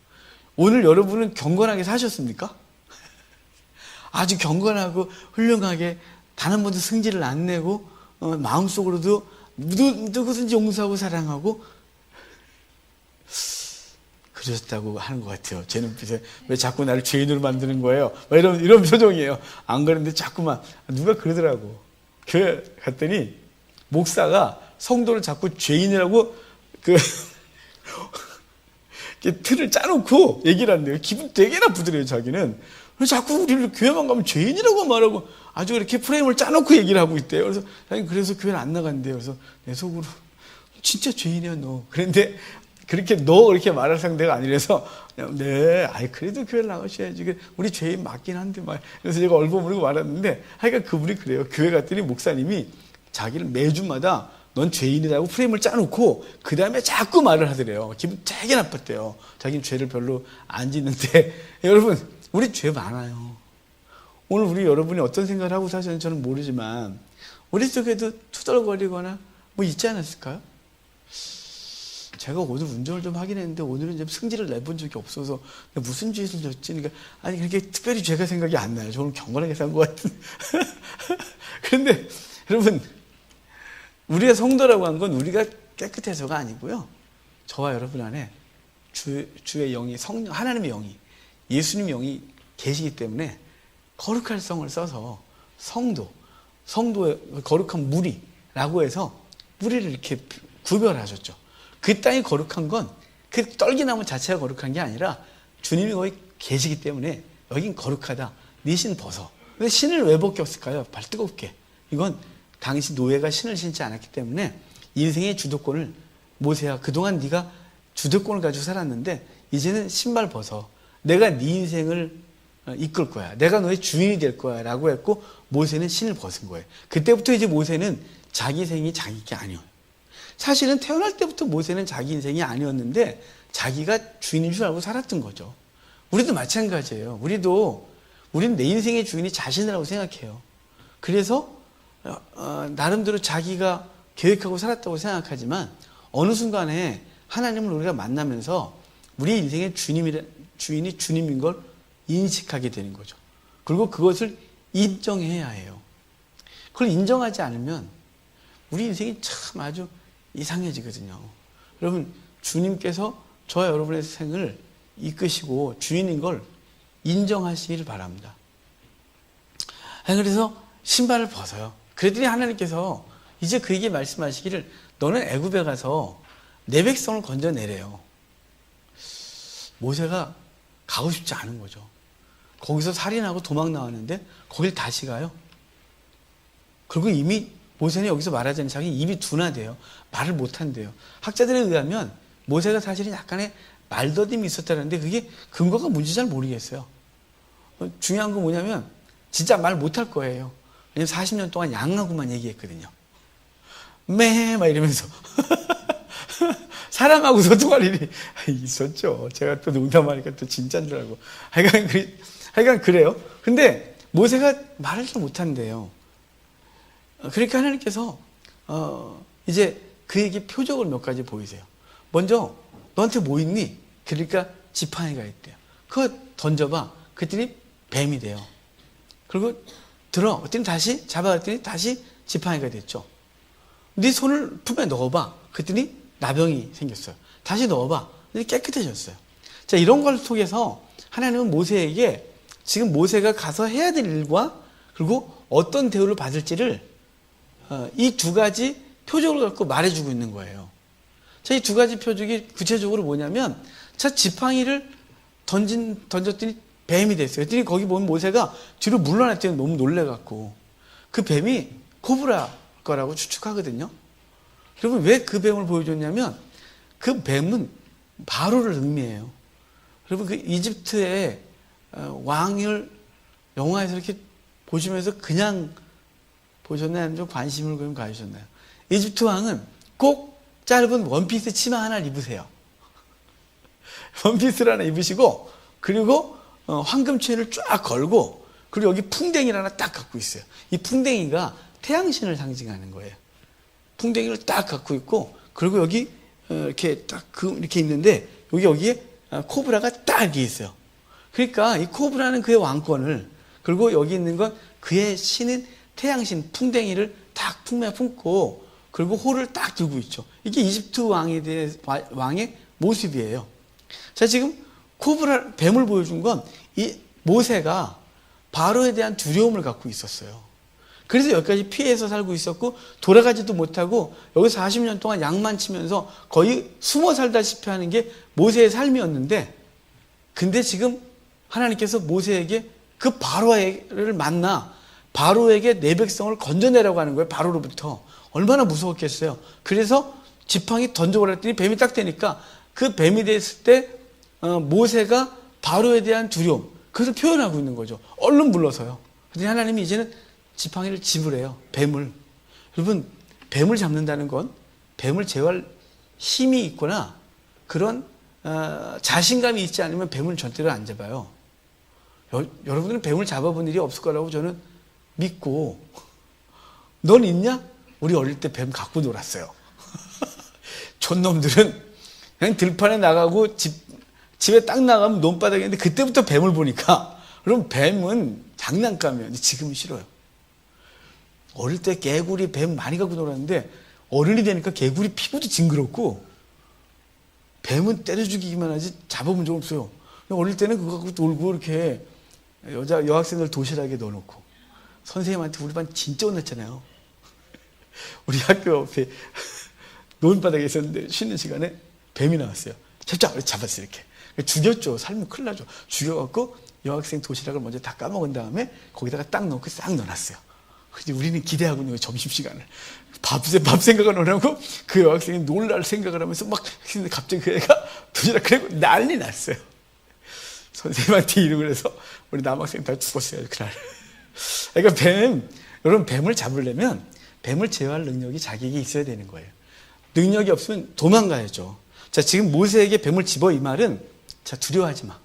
오늘 여러분은 경건하게 사셨습니까? 아주 경건하고 훌륭하게 단 한 번도 승질을 안 내고 마음속으로도 누구든지 용서하고 사랑하고 그러셨다고 하는 것 같아요. 제 눈빛에 왜 자꾸 나를 죄인으로 만드는 거예요? 이런 표정이에요. 안 그런데 자꾸만 누가 그러더라고. 교회 갔더니 목사가 성도를 자꾸 죄인이라고 틀을 짜놓고 얘기를 한대요. 기분 되게 나쁘더래요, 자기는. 자꾸 우리를 교회만 가면 죄인이라고 말하고 아주 이렇게 프레임을 짜놓고 얘기를 하고 있대요. 그래서 교회를 안 나간대요. 그래서 내 속으로 진짜 죄인이야 너. 그런데 그렇게 말할 상대가 아니라서 네, 그래도 교회를 나가셔야지. 우리 죄인 맞긴 한데 말. 그래서 제가 얼버무리고 말았는데 하여간 그분이 그래요. 교회 갔더니 목사님이 자기를 매주마다 넌 죄인이라고 프레임을 짜놓고 그 다음에 자꾸 말을 하더래요. 기분 되게 나빴대요. 자기는 죄를 별로 안 짓는데 여러분 우리 죄 많아요. 오늘 우리 여러분이 어떤 생각을 하고 사시는지 저는 모르지만 우리 속에도 투덜거리거나 뭐 있지 않았을까요? 제가 오늘 운전을 좀 하긴 했는데 오늘은 좀 승질을 내본 적이 없어서 무슨 죄를 졌지? 그러니까 아니 그렇게 특별히 죄가 생각이 안 나요. 저는 경건하게 산 것 같은. 그런데 여러분 우리의 성도라고 한 건 우리가 깨끗해서가 아니고요. 저와 여러분 안에 주의 영이 성령 하나님의 영이 예수님의 영이 계시기 때문에 거룩할 성을 써서 성도의 거룩한 무리라고 해서 무리를 이렇게 구별하셨죠. 그 땅이 거룩한 건 그 떨기나무 자체가 거룩한 게 아니라 주님이 거기 계시기 때문에 여긴 거룩하다. 네 신 벗어. 근데 신을 왜 벗겼을까요? 발 뜨겁게. 이건 당시 노예가 신을 신지 않았기 때문에 인생의 주도권을 모세야 그동안 네가 주도권을 가지고 살았는데 이제는 신발 벗어. 내가 네 인생을 이끌 거야. 내가 너의 주인이 될 거야. 라고 했고 모세는 신을 벗은 거예요. 그때부터 이제 모세는 자기 인생이 자기 게 아니에요. 사실은 태어날 때부터 모세는 자기 인생이 아니었는데 자기가 주인인 줄 알고 살았던 거죠. 우리도 마찬가지예요. 우리는 내 인생의 주인이 자신이라고 생각해요. 그래서 나름대로 자기가 계획하고 살았다고 생각하지만 어느 순간에 하나님을 우리가 만나면서 우리 인생의 주인이 주님인 걸 인식하게 되는 거죠. 그리고 그것을 인정해야 해요. 그걸 인정하지 않으면 우리 인생이 참 아주 이상해지거든요. 여러분 주님께서 저와 여러분의 생을 이끄시고 주인인 걸 인정하시기를 바랍니다. 그래서 신발을 벗어요. 그랬더니 하나님께서 이제 그에게 말씀하시기를 너는 애굽에 가서 내 백성을 건져내래요. 모세가 가고 싶지 않은 거죠. 거기서 살인하고 도망 나왔는데 거길 다시 가요. 그리고 이미 모세는 여기서 말하자면 자기 입이 둔하대요. 말을 못한대요. 학자들에 의하면 모세가 사실은 약간의 말더듬이 있었다는데 그게 근거가 뭔지 잘 모르겠어요. 중요한 건 뭐냐면 진짜 말 못할 거예요. 왜냐면 40년 동안 양하고만 얘기했거든요. 막 이러면서 사람하고 소통할 일이 있었죠. 제가 또 농담하니까 또 진짜인 줄 알고. 하여간 그래요. 근데 모세가 말을 잘 못한대요. 그러니까 하나님께서 이제 그에게 표적을 몇 가지 보이세요. 먼저 너한테 뭐 있니? 그러니까 지팡이가 있대요. 그거 던져봐. 그랬더니 뱀이 돼요. 그리고 들어. 그랬더니 다시 잡아갔더니 다시 지팡이가 됐죠. 네 손을 품에 넣어봐. 그랬더니 나병이 생겼어요. 다시 넣어봐. 깨끗해졌어요. 자, 이런 걸 통해서 하나님은 모세에게 지금 모세가 가서 해야 될 일과 그리고 어떤 대우를 받을지를 이 두 가지 표적을 갖고 말해주고 있는 거예요. 자, 이 두 가지 표적이 구체적으로 뭐냐면, 자, 지팡이를 던졌더니 뱀이 됐어요. 그랬더니 거기 보면 모세가 뒤로 물러났더니 너무 놀래갖고 그 뱀이 코브라 거라고 추측하거든요. 여러분, 왜 그 뱀을 보여줬냐면 그 뱀은 바로를 의미해요. 여러분, 그 이집트의 왕을 영화에서 이렇게 보시면서 그냥 보셨나요? 아니면 좀 관심을 그럼 가지셨나요? 이집트 왕은 꼭 짧은 원피스 치마 하나를 입으세요. 원피스를 하나 입으시고, 그리고 황금 체인을 쫙 걸고, 그리고 여기 풍뎅이를 하나 딱 갖고 있어요. 이 풍뎅이가 태양신을 상징하는 거예요. 풍뎅이를 딱 갖고 있고, 그리고 여기 이렇게 딱 이렇게 있는데, 여기에 코브라가 딱 이렇게 있어요. 그러니까 이 코브라는 그의 왕권을, 그리고 여기 있는 건 그의 신인 태양신 풍뎅이를 딱 품에 품고, 그리고 호를 딱 들고 있죠. 이게 이집트 왕의 모습이에요. 자, 지금 뱀을 보여준 건 이 모세가 바로에 대한 두려움을 갖고 있었어요. 그래서 여기까지 피해서 살고 있었고, 돌아가지도 못하고 여기 40년 동안 양만 치면서 거의 숨어 살다시피 하는 게 모세의 삶이었는데, 근데 지금 하나님께서 모세에게 그 바로를 만나 바로에게 내 백성을 건져내라고 하는 거예요. 바로로부터. 얼마나 무서웠겠어요. 그래서 지팡이 던져버렸더니 뱀이 딱 되니까 그 뱀이 됐을 때 모세가 바로에 대한 두려움, 그것을 표현하고 있는 거죠. 얼른 물러서요. 그런데 하나님이 이제는 지팡이를 집으래요. 뱀을. 여러분, 뱀을 잡는다는 건 뱀을 제어할 힘이 있거나 그런 자신감이 있지 않으면 뱀을 절대로 안 잡아요. 여러분들은 뱀을 잡아본 일이 없을 거라고 저는 믿고, 넌 있냐? 우리 어릴 때 뱀 갖고 놀았어요. 촌놈들은 그냥 들판에 나가고 집에 딱 나가면 논바닥에 있는데, 그때부터 뱀을 보니까, 그럼 뱀은 장난감이에요. 근데 지금은 싫어요. 어릴 때 개구리, 뱀 많이 갖고 놀았는데 어른이 되니까 개구리 피부도 징그럽고 뱀은 때려 죽이기만 하지 잡아본 적 없어요. 어릴 때는 그거 갖고 놀고 이렇게 여학생들 도시락에 넣어놓고, 선생님한테 우리 반 진짜 혼났잖아요. 우리 학교 옆에 논바닥에 있었는데 쉬는 시간에 뱀이 나왔어요. 잡았어요. 이렇게 죽였죠. 살면 큰일 나죠. 죽여갖고 여학생 도시락을 먼저 다 까먹은 다음에 거기다가 딱 넣고 싹 넣어놨어요. 근데 우리는 기대하고 있는 거예요. 점심시간을. 밥 생각을 안 하고 그 여학생이 놀랄 생각을 하면서 막 했는데 갑자기 그 애가 도시락 그리고 난리 났어요. 선생님한테 이러고 그래서 우리 남학생 다 죽었어요. 그날. 그러니까 여러분, 뱀을 잡으려면 뱀을 제어할 능력이 자기에게 있어야 되는 거예요. 능력이 없으면 도망가야죠. 자, 지금 모세에게 뱀을 집어, 이 말은, 자, 두려워하지 마.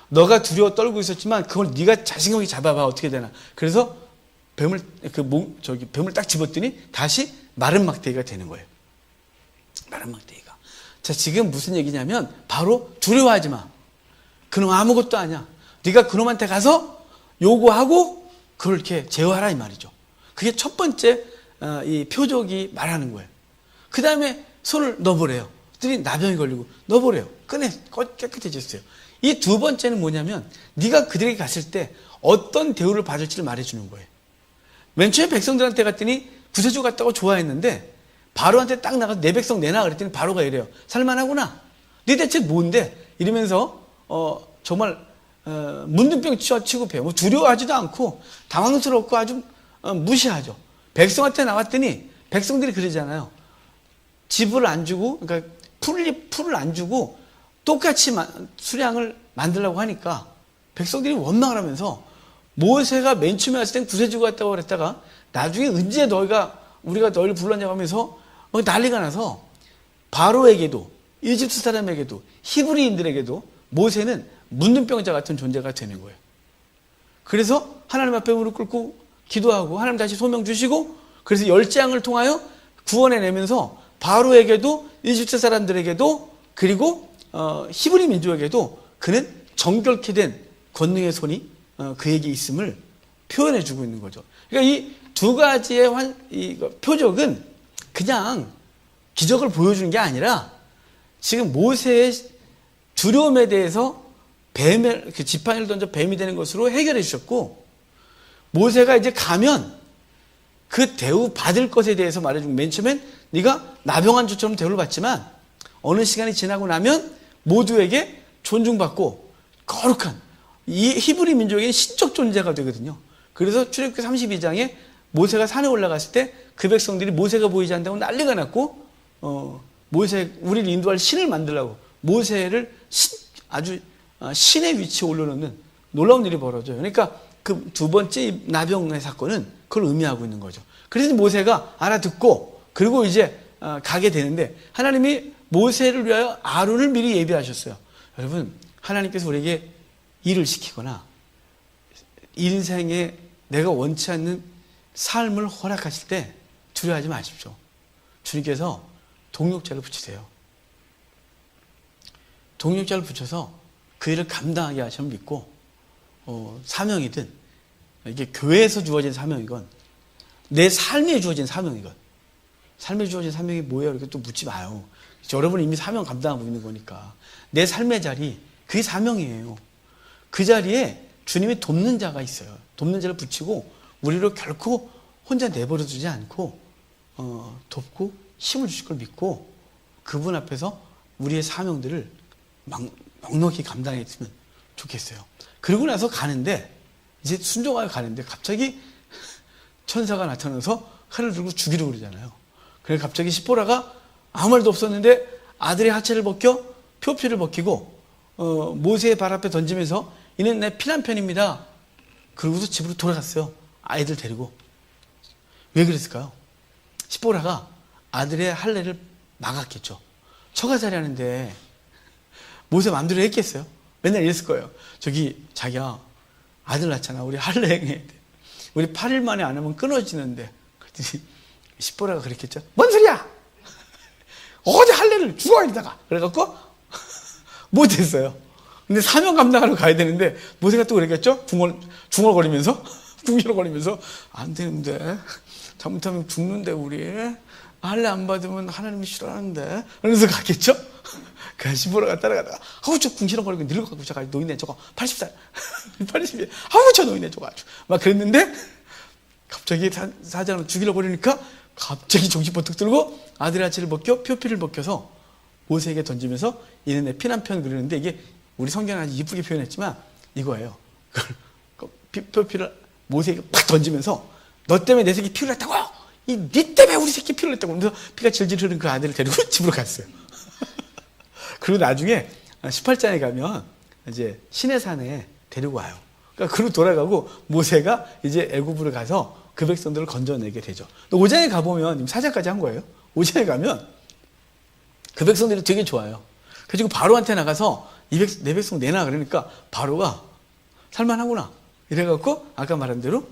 너가 두려워 떨고 있었지만 그걸 네가 자신감 있게 잡아봐. 어떻게 되나. 그래서 뱀을 딱 집었더니 다시 마른 막대기가 되는 거예요. 마른 막대기가. 자, 지금 무슨 얘기냐면 바로 두려워하지 마. 그놈 아무것도 아니야. 네가 그놈한테 가서 요구하고 그걸 이렇게 제어하라, 이 말이죠. 그게 첫 번째 이 표적이 말하는 거예요. 그 다음에 손을 넣어보래요. 그랬더니 나병이 걸리고 넣어보래요. 깨끗해졌어요. 이 두 번째는 뭐냐면 네가 그들에게 갔을 때 어떤 대우를 받을지를 말해주는 거예요. 맨 처음에 백성들한테 갔더니 구세주 갔다고 좋아했는데 바로한테 딱 나가서 내 백성 내놔 그랬더니 바로가 이래요. 살만하구나. 네 대체 뭔데? 이러면서 정말 문둥병 취급해요. 뭐 두려워하지도 않고 당황스럽고 아주 무시하죠. 백성한테 나왔더니 백성들이 그러잖아요. 집을 안 주고, 그러니까 풀을 안 주고 똑같이 수량을 만들려고 하니까 백성들이 원망을 하면서, 모세가 맨 처음에 왔을 땐 구세주가 왔다고 그랬다가 나중에 언제 우리가 너희를 불렀냐고 하면서 난리가 나서 바로에게도 이집트 사람에게도 히브리인들에게도 모세는 문둥병자 같은 존재가 되는 거예요. 그래서 하나님 앞에 무릎 꿇고 기도하고 하나님 다시 소명 주시고, 그래서 10장을 통하여 구원해내면서 바로에게도 이집트 사람들에게도 그리고 히브리 민족에게도 그는 정결케 된 권능의 손이 그에게 있음을 표현해주고 있는 거죠. 그러니까 이 두 가지의 표적은 그냥 기적을 보여주는 게 아니라 지금 모세의 두려움에 대해서 그 지팡이를 던져 뱀이 되는 것으로 해결해 주셨고, 모세가 이제 가면 그 대우 받을 것에 대해서 말해주고, 맨 처음엔 네가 나병한 자처럼 대우를 받지만 어느 시간이 지나고 나면 모두에게 존중받고 거룩한 이 히브리 민족의 신적 존재가 되거든요. 그래서 출애굽기 32장에 모세가 산에 올라갔을 때 그 백성들이 모세가 보이지 않는다고 난리가 났고, 우리를 인도할 신을 만들라고 모세를 아주 신의 위치에 올려놓는 놀라운 일이 벌어져요. 그러니까 그 두 번째 나병의 사건은 그걸 의미하고 있는 거죠. 그래서 모세가 알아듣고 그리고 이제 가게 되는데, 하나님이 모세를 위하여 아론을 미리 예비하셨어요. 여러분, 하나님께서 우리에게 일을 시키거나 인생에 내가 원치 않는 삶을 허락하실 때 두려워하지 마십시오. 주님께서 동력자를 붙이세요. 동력자를 붙여서 그 일을 감당하게 하시면 믿고, 사명이든 이게 교회에서 주어진 사명이건 내 삶에 주어진 사명이건, 삶에 주어진 사명이 뭐예요? 이렇게 또 묻지 마요. 여러분은 이미 사명 감당하고 있는 거니까. 내 삶의 자리, 그게 사명이에요. 그 자리에 주님이 돕는 자가 있어요. 돕는 자를 붙이고 우리를 결코 혼자 내버려 두지 않고 돕고 힘을 주실 걸 믿고 그분 앞에서 우리의 사명들을 넉넉히 감당했으면 좋겠어요. 그러고 나서 가는데, 이제 순종하여 가는데 갑자기 천사가 나타나서 칼을 들고 죽이려고 그러잖아요. 그래서 갑자기 시보라가 아무 말도 없었는데 아들의 하체를 벗겨 표피를 벗기고 모세의 발 앞에 던지면서 이는 내 피난편입니다. 그러고서 집으로 돌아갔어요. 아이들 데리고. 왜 그랬을까요? 시보라가 아들의 할례를 막았겠죠. 처가살이 하는데 모세 마음대로 했겠어요? 맨날 이랬을 거예요. 저기 자기야, 아들 낳잖아. 우리 할례 행해야 돼. 우리 8일 만에 안 하면 끊어지는데. 그랬더니 시보라가 그랬겠죠. 뭔 소리야! 어제 할례를 죽어야되다가 그래갖고 못했어요. 근데 사명 감당하러 가야 되는데 모세가 또 그랬겠죠? 중얼거리면서 궁시렁거리면서 안 되는데, 잘못하면 죽는데 우리 할례 안 받으면 하나님이 싫어하는데, 그러면서 갔겠죠? 그 시보라가 따라가다가 아우 저 궁시렁거리고 늙어가고 저가 노인네 저거 80살 80이 아우 저 노인네 저거 아주 막 그랬는데, 갑자기 사자는 죽이려고 그러니까 갑자기 정신 번뜩 들고 아들의 하체를 벗겨 표피를 벗겨서 모세에게 던지면서 이는 내 피난편 그러는데, 이게 우리 성경은 아주 이쁘게 표현했지만 이거예요. 표피를 모세에게 팍 던지면서 너 때문에 내 새끼 피를 냈다고, 네 때문에 우리 새끼 피를 냈다고 하면서 피가 질질 흐르는 그 아들을 데리고 집으로 갔어요. 그리고 나중에 18장에 가면 이제 시내산에 데리고 와요. 그러니까 그리고 돌아가고 모세가 이제 애굽으로 가서 그 백성들을 건져내게 되죠. 5장에 가보면 4장까지 한 거예요. 5장에 가면 그 백성들이 되게 좋아요. 그리고 바로한테 나가서 내 백성 내놔 그러니까 바로가 살만하구나 이래갖고 아까 말한 대로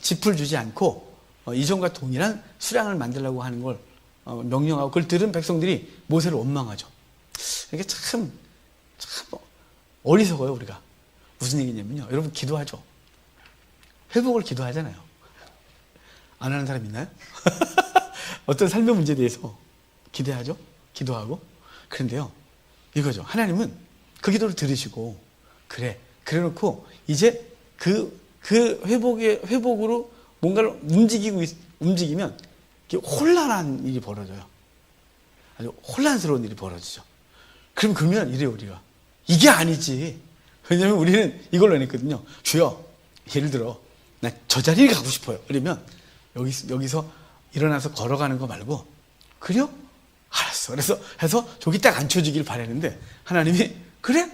짚을 주지 않고 이전과 동일한 수량을 만들려고 하는 걸 명령하고, 그걸 들은 백성들이 모세를 원망하죠. 이게 참 어리석어요. 우리가 무슨 얘기냐면요, 여러분 기도하죠. 회복을 기도하잖아요. 안 하는 사람 있나요? 어떤 삶의 문제에 대해서 기대하죠. 기도하고. 그런데요, 이거죠. 하나님은 그 기도를 들으시고 그래놓고 이제 그 회복으로 뭔가를 움직이면 혼란한 일이 벌어져요. 아주 혼란스러운 일이 벌어지죠. 그러면 이래요, 우리가. 이게 아니지. 왜냐면 우리는 이걸로 해냈거든요. 주여, 예를 들어, 나 저 자리를 가고 싶어요. 그러면 여기서 일어나서 걸어가는 거 말고, 그래요? 알았어. 그래서 해서 저기 딱 앉혀주길 바라는데, 하나님이, 그래?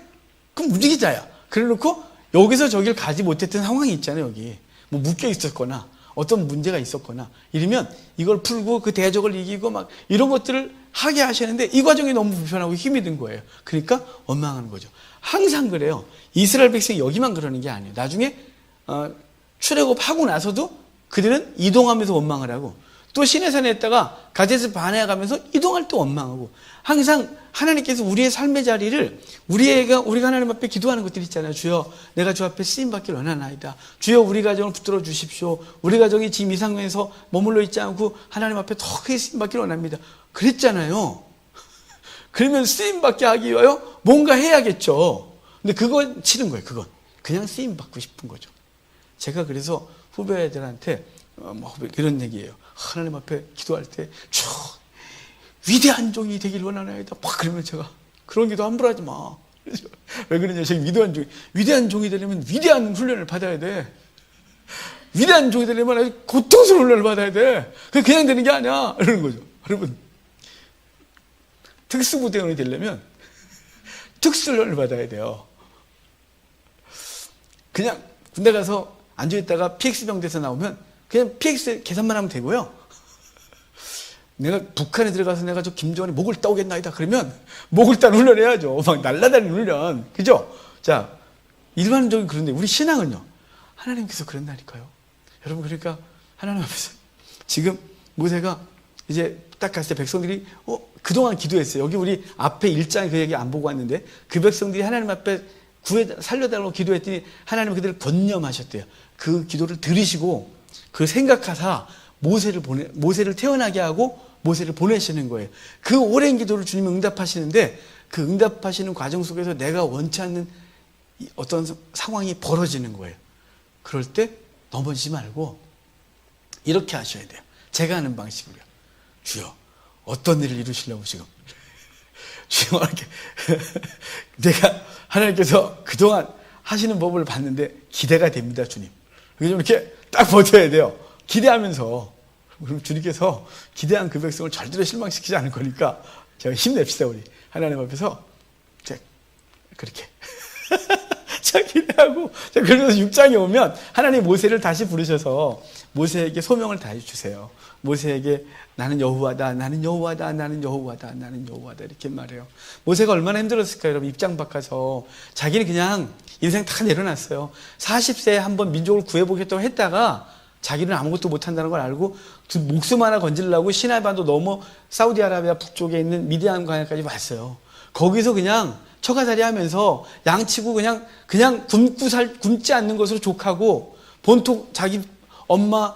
그럼 움직이자야. 그래 놓고, 여기서 저길 가지 못했던 상황이 있잖아요, 여기. 뭐 묶여 있었거나, 어떤 문제가 있었거나, 이러면 이걸 풀고 그 대적을 이기고 막 이런 것들을 하게 하시는데 이 과정이 너무 불편하고 힘이 든 거예요. 그러니까 원망하는 거죠. 항상 그래요. 이스라엘 백성이 여기만 그러는 게 아니에요. 나중에 출애굽하고 나서도 그들은 이동하면서 원망을 하고, 또 시내산에 있다가 가데스 바네아 가면서 이동할 때 원망하고, 항상 하나님께서 우리의 삶의 자리를 우리가 하나님 앞에 기도하는 것들이 있잖아요. 주여, 내가 주 앞에 쓰임 받기를 원하나이다. 주여, 우리 가정을 붙들어 주십시오. 우리 가정이 지금 이 상황에서 머물러 있지 않고 하나님 앞에 더 크게 쓰임 받기를 원합니다. 그랬잖아요. 그러면 쓰임 받게 하기 위하여 뭔가 해야겠죠. 근데 그건 싫은 거예요. 그건 그냥 쓰임 받고 싶은 거죠. 제가 그래서 후배들한테 이런 얘기예요. 하나님 앞에 기도할 때 쭉 위대한 종이 되길 원하나이다. 막 그러면 제가 그런 기도 함부로 하지 마. 왜 그러냐? 제가 위대한 종이 되려면 위대한 훈련을 받아야 돼. 위대한 종이 되려면 아주 고통스러운 훈련을 받아야 돼. 그냥 되는 게 아니야. 이러는 거죠. 여러분, 특수부대원이 되려면 특수훈련을 받아야 돼요. 그냥 군대 가서 앉아있다가 PX 병대에서 나오면 그냥 PX 계산만 하면 되고요. 내가 북한에 들어가서 내가 저 김정은이 목을 따오겠나이다 그러면 목을 따는 훈련 해야죠. 막 날라다니는 훈련. 그죠? 자, 일반적인 그런데 우리 신앙은요, 하나님께서 그런다니까요. 여러분, 그러니까 하나님 앞에서 지금 모세가 이제 딱 갔을 때 백성들이 그동안 기도했어요. 여기 우리 앞에 1장에 그 얘기 안 보고 왔는데, 그 백성들이 하나님 앞에 살려달라고 기도했더니 하나님 그들을 권념하셨대요. 그 기도를 들으시고 그 생각하사 모세를 태어나게 하고 모세를 보내시는 거예요. 그 오랜 기도를 주님이 응답하시는데, 그 응답하시는 과정 속에서 내가 원치 않는 어떤 상황이 벌어지는 거예요. 그럴 때 넘어지지 말고 이렇게 하셔야 돼요. 제가 하는 방식으로요. 주여, 어떤 일을 이루시려고 지금 주여, 이렇게 내가 하나님께서 그동안 하시는 법을 봤는데 기대가 됩니다, 주님. 좀 이렇게 딱 버텨야 돼요. 기대하면서. 그럼 주님께서 기대한 그 백성을 절대로 실망시키지 않을 거니까 제가 힘냅시다, 우리. 하나님 앞에서. 그렇게. 자, 기대하고. 자, 그러면서 6장에 오면 하나님 모세를 다시 부르셔서 모세에게 소명을 다해 주세요. 모세에게 나는 여호와다, 나는 여호와다, 나는 여호와다, 나는 여호와다, 이렇게 말해요. 모세가 얼마나 힘들었을까요, 여러분? 입장 바꿔서. 자기는 그냥 인생 다 내려놨어요. 40세에 한번 민족을 구해보겠다고 했다가 자기는 아무것도 못한다는 걸 알고 목숨 하나 건지려고 시나이반도 넘어 사우디아라비아 북쪽에 있는 미디안 광야까지 왔어요. 거기서 그냥 처가살이 하면서 양치고 그냥 굶지 않는 것으로 족하고, 본토 자기 엄마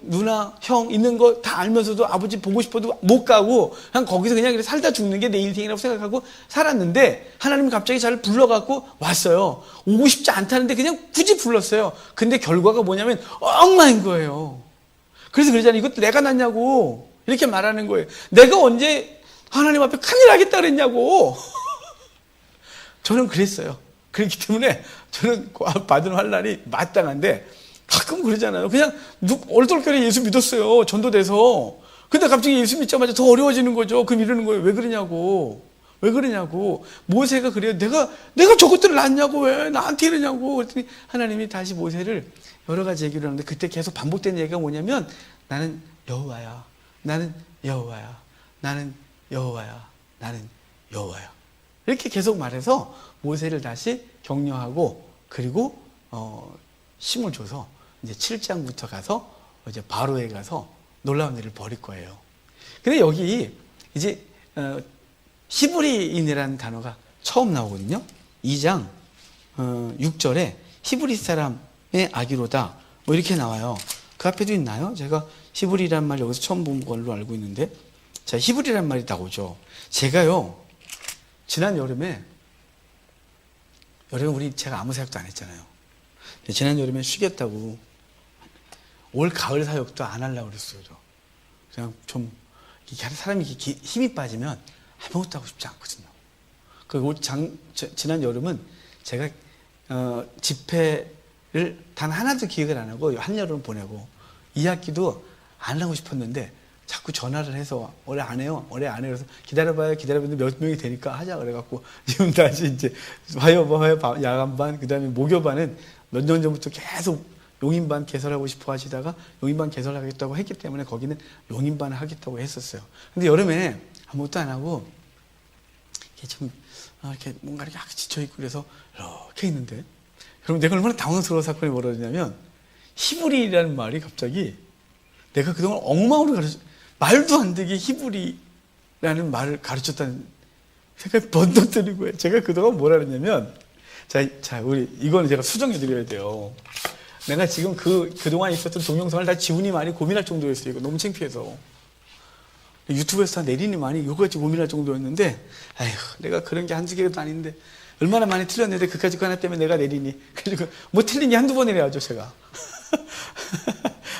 누나 형 있는 거 다 알면서도 아버지 보고 싶어도 못 가고 그냥 거기서 그냥 살다 죽는 게 내 인생이라고 생각하고 살았는데, 하나님이 갑자기 저를 불러갖고 왔어요. 오고 싶지 않다는데 그냥 굳이 불렀어요. 근데 결과가 뭐냐면 엉망인 거예요. 그래서 그러잖아요. 이것도 내가 났냐고 이렇게 말하는 거예요. 내가 언제 하나님 앞에 큰일 하겠다 그랬냐고. 저는 그랬어요. 그렇기 때문에 저는 받은 환난이 마땅한데, 가끔 그러잖아요. 그냥 얼떨결에 예수 믿었어요. 전도돼서. 근데 갑자기 예수 믿자마자 더 어려워지는 거죠. 그럼 이러는 거예요. 왜 그러냐고. 모세가 그래요. 내가 저것들을 낳았냐고. 왜 나한테 이러냐고. 그랬더니 하나님이 다시 모세를 여러 가지 얘기를 하는데, 그때 계속 반복된 얘기가 뭐냐면, 나는 여호와야, 나는 여호와야, 나는 여호와야, 나는 여호와야, 이렇게 계속 말해서 모세를 다시 격려하고, 그리고 힘을 줘서 이제 7장부터 가서 이제 바로에 가서 놀라운 일을 벌일 거예요. 근데 여기 이제 히브리인이라는 단어가 처음 나오거든요. 2장 6절에 히브리 사람의 아기로다 이렇게 나와요. 그 앞에도 있나요? 제가 히브리란 말 여기서 처음 본 걸로 알고 있는데, 자, 히브리란 말이 나오죠. 제가요, 지난 여름에 제가 아무 사역도 안 했잖아요. 지난 여름에 쉬겠다고 올 가을 사역도 안 하려고 그랬어요. 그냥 좀 사람이 힘이 빠지면 아무것도 하고 싶지 않거든요. 지난 여름은 제가 집회를 단 하나도 기획을 안 하고 한여름 보내고 2학기도 안 하고 싶었는데 자꾸 전화를 해서 올해 안 해요. 그래서 기다려봐요. 몇 명이 되니까 하자 그래갖고 지금 다시 이제 화요 야간반, 그 다음에 목요반은 몇 년 전부터 계속 용인반 개설하고 싶어 하시다가 용인반 개설하겠다고 했기 때문에 거기는 용인반을 하겠다고 했었어요. 근데 여름에 아무것도 안 하고 이렇게 뭔가 이렇게 지쳐있고 그래서 이렇게 있는데, 여러분, 내가 얼마나 당황스러운 사건이 벌어지냐면 히브리라는 말이 갑자기 내가 그동안 엉망으로 말도 안 되게 히브리라는 말을 가르쳤다는 생각이 번뜩 드는 거예요. 제가 그동안 뭐라 그랬냐면, 자, 우리, 이거는 제가 수정해 드려야 돼요. 내가 지금 그동안 있었던 동영상을 다 지훈이 많이 고민할 정도였어요. 이거 너무 창피해서. 유튜브에서 다 내린이 많이 이거까지 고민할 정도였는데, 아휴, 내가 그런 게 한두 개도 아닌데, 얼마나 많이 틀렸는데, 그까짓 거 하나 때문에 내가 내리니. 그리고 뭐 틀린 게 한두 번이래야죠, 제가.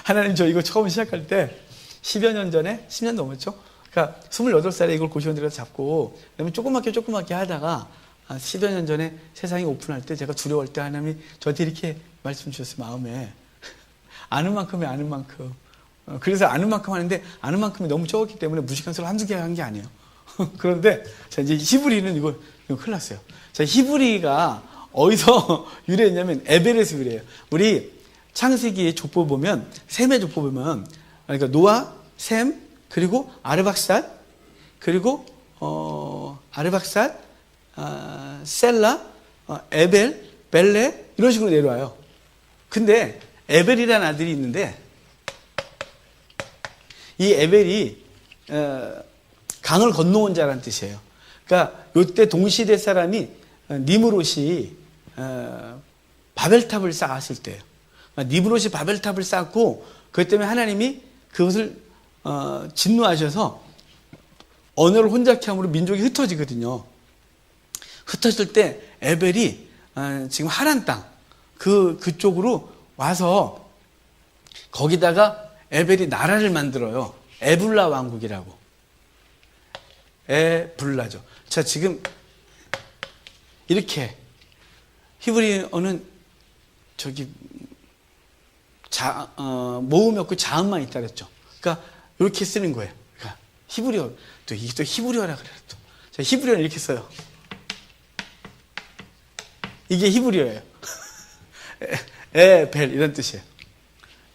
하나님 저 이거 처음 시작할 때, 10여 년 전에, 10년 넘었죠? 그러니까 28살에 이걸 고시원들에서 잡고, 그다음에 조그맣게 하다가, 10여 년 전에 세상이 오픈할 때 제가 두려울 때 하나님이 저한테 이렇게 말씀 주셨어요, 마음에. 아는 만큼이 아는 만큼. 그래서 아는 만큼 하는데 아는 만큼이 너무 적었기 때문에 무식한 소리 한두 개 한 게 아니에요. 그런데 자, 이제 히브리는 이거 큰일 났어요. 자, 히브리가 어디서 유래했냐면 에벨에서 유래해요. 우리 창세기의 족보 보면, 셈의 족보 보면, 그러니까 노아, 셈, 그리고 아르박삿, 그리고 아르박삿, 셀라, 에벨, 벨레 이런 식으로 내려와요. 근데 에벨이라는 아들이 있는데 이 에벨이 강을 건너온 자라는 뜻이에요. 그러니까 이때 동시대 사람이 니므롯이 바벨탑을 쌓았을 때예요. 니므롯이 바벨탑을 쌓고 그것 때문에 하나님이 그것을 진노하셔서 언어를 혼잡케 함으로 민족이 흩어지거든요. 흩어질 때 에벨이 지금 하란 땅 그쪽으로 와서 거기다가 에벨이 나라를 만들어요. 에불라 왕국이라고. 에불라죠. 자, 지금 이렇게 히브리어는 저기 모음이 없고 자음만 있다 그랬죠. 그러니까 이렇게 쓰는 거예요. 그러니까 히브리어 이게 또 히브리어라 그래요. 또. 자, 히브리어는 이렇게 써요. 이게 히브리어예요. 에벨 이런 뜻이에요.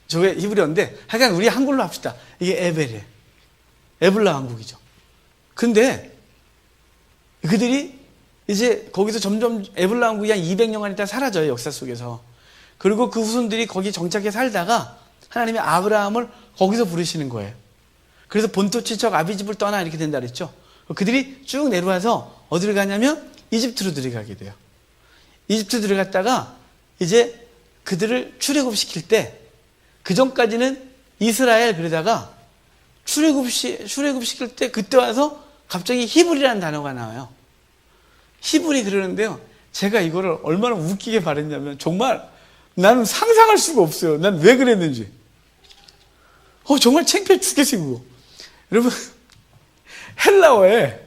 저게 히브리어인데 하여간 우리 한글로 합시다. 이게 에벨이에요. 에불라 왕국이죠. 근데 그들이 이제 거기서 점점 에불라 왕국이 한 200년간 있다 사라져요. 역사 속에서. 그리고 그 후손들이 거기 정착해 살다가 하나님이 아브라함을 거기서 부르시는 거예요. 그래서 본토 친척 아비집을 떠나 이렇게 된다 그랬죠. 그들이 쭉 내려와서 어디를 가냐면 이집트로 들어가게 돼요. 이집트 들어갔다가 이제 그들을 출애굽시킬 때 그 전까지는 이스라엘 그러다가 출애굽시킬 때 그때 와서 갑자기 히브리라는 단어가 나와요. 히브리 그러는데요. 제가 이거를 얼마나 웃기게 말했냐면 정말 나는 상상할 수가 없어요. 난 왜 그랬는지. 정말 창피해 죽겠어요, 그거. 여러분, 헬라어에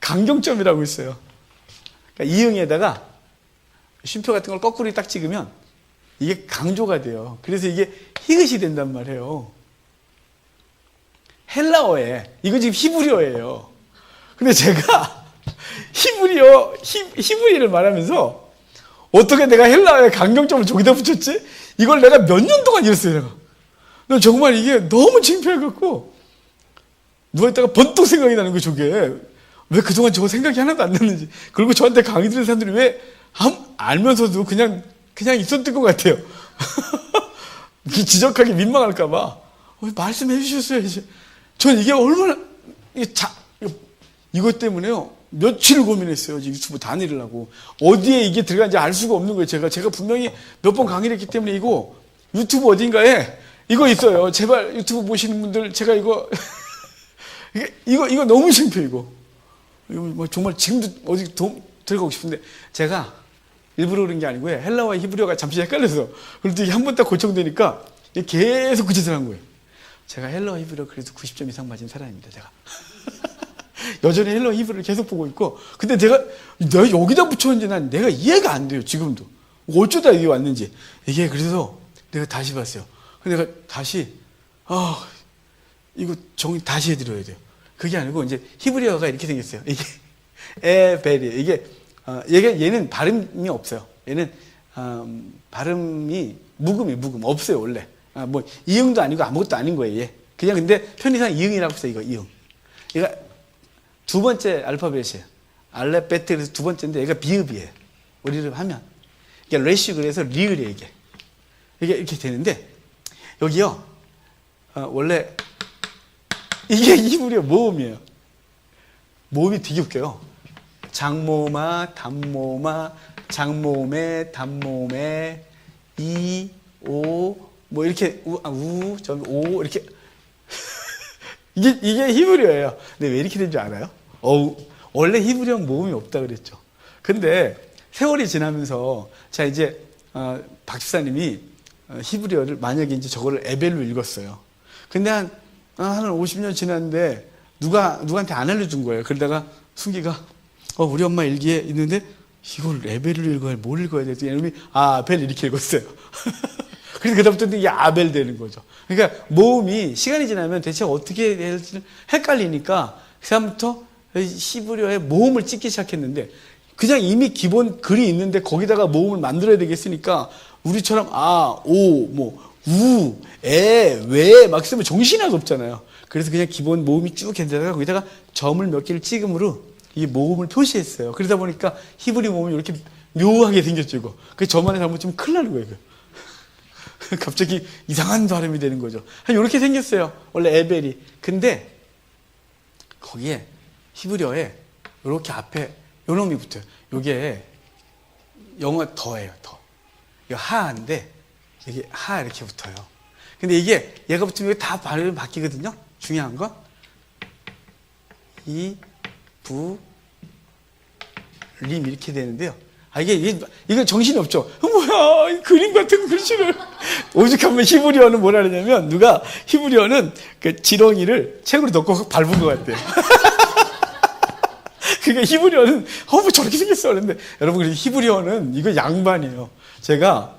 강경점이라고 있어요. 그러니까 이응에다가 쉼표 같은 걸 거꾸로 딱 찍으면 이게 강조가 돼요. 그래서 이게 히읗이 된단 말이에요. 헬라어에, 이거 지금 히브리어예요. 근데 제가 히브리를 말하면서 어떻게 내가 헬라어에 강경점을 저기다 붙였지? 이걸 내가 몇 년 동안 이랬어요, 내가. 정말 이게 너무 창피해갖고 누워있다가 번뜩 생각이 나는 거예요, 저게. 왜 그동안 저거 생각이 하나도 안 났는지. 그리고 저한테 강의 들은 사람들이 왜 알면서도 그냥 있었던 것 같아요. 지적하기 민망할까봐. 말씀해 주셨어야지. 전 이게 얼마나, 이것 때문에요. 며칠을 고민했어요. 유튜브 다 내리려고. 어디에 이게 들어간지 알 수가 없는 거예요. 제가 분명히 몇 번 강의를 했기 때문에 이거 유튜브 어딘가에 이거 있어요. 제발 유튜브 보시는 분들 제가 이거 너무 창피해, 이거 뭐 정말 지금도 어디 들어가고 싶은데 제가 일부러 그런 게 아니고요. 헬라와 히브리어가 잠시 헷갈려서. 그런데 이게 한 번 딱 고정되니까 계속 그 짓을 한 거예요. 제가 헬라와 히브리어 그래도 90점 이상 맞은 사람입니다, 제가. 여전히 헬라와 히브리어를 계속 보고 있고. 근데 내가 여기다 붙였는지 난 내가 이해가 안 돼요, 지금도. 어쩌다 이게 왔는지. 이게 그래서 내가 다시 봤어요. 근데 내가 다시, 이거 정리 다시 해드려야 돼요. 그게 아니고 이제 히브리어가 이렇게 생겼어요. 이게 에벨이에요. 얘는 발음이 없어요. 얘는 발음이 묵음 없어요, 원래. 뭐 이응도 아니고 아무것도 아닌 거예요, 얘. 그냥 근데 편의상 이응이라고 써요, 이거 이응. 얘가 두 번째 알파벳이에요. 알레베트 그래서 두 번째인데 얘가 비읍이에요. 우리를 하면 이게 레시 그래서 리을이에요, 이게 이렇게 되는데 여기요 원래 이게 히브리어 모음이에요. 모음이 되게 웃겨요. 장모마, 단모마, 장모매, 단모매, 이, 오, 뭐 이렇게 오 이렇게 이게 히브리어예요. 근데 왜 이렇게 된 줄 알아요? 원래 히브리어는 모음이 없다 그랬죠. 근데 세월이 지나면서 자 이제 박 집사님이 히브리어를 만약에 이제 저거를 에벨로 읽었어요. 근데 한 50년 지났는데 누구한테 안 알려준 거예요. 그러다가 순기가 우리 엄마 일기에 있는데 이걸 에벨로 읽어야 뭘 읽어야 돼? 이놈이 아벨 이렇게 읽었어요. 그래서 그다음부터 이게 아벨 되는 거죠. 그러니까 모음이 시간이 지나면 대체 어떻게 될지 헷갈리니까 그다음부터 히브리어에 모음을 찍기 시작했는데 그냥 이미 기본 글이 있는데 거기다가 모음을 만들어야 되겠으니까 우리처럼 우, 에, 왜 막 쓰면 정신이 하나도 없잖아요. 그래서 그냥 기본 모음이 쭉 했다가 거기다가 점을 몇 개를 찍음으로 이 모음을 표시했어요. 그러다 보니까 히브리 모음이 이렇게 묘하게 생겼죠. 그 저만의 잘못이면 큰일 나는 거예요. 갑자기 이상한 발음이 되는 거죠. 이렇게 생겼어요. 원래 에벨이. 근데 거기에 히브리어에 이렇게 앞에 요 놈이 붙어요. 요게 영어 더예요. 더. 이거 하인데 이게 하 이렇게 붙어요. 근데 이게 얘가 붙으면 다 발음이 바뀌거든요. 중요한 건 이, 부, 림 이렇게 되는데요. 이거 정신이 없죠. 뭐야, 이 그림 같은 글씨를. 오죽하면 히브리어는 뭐라 그러냐면, 누가 히브리어는 그 지렁이를 책으로 넣고 밟은 것 같대요. 그러니까 히브리어는, 뭐 저렇게 생겼어. 그런데, 여러분, 히브리어는 이거 양반이에요. 제가,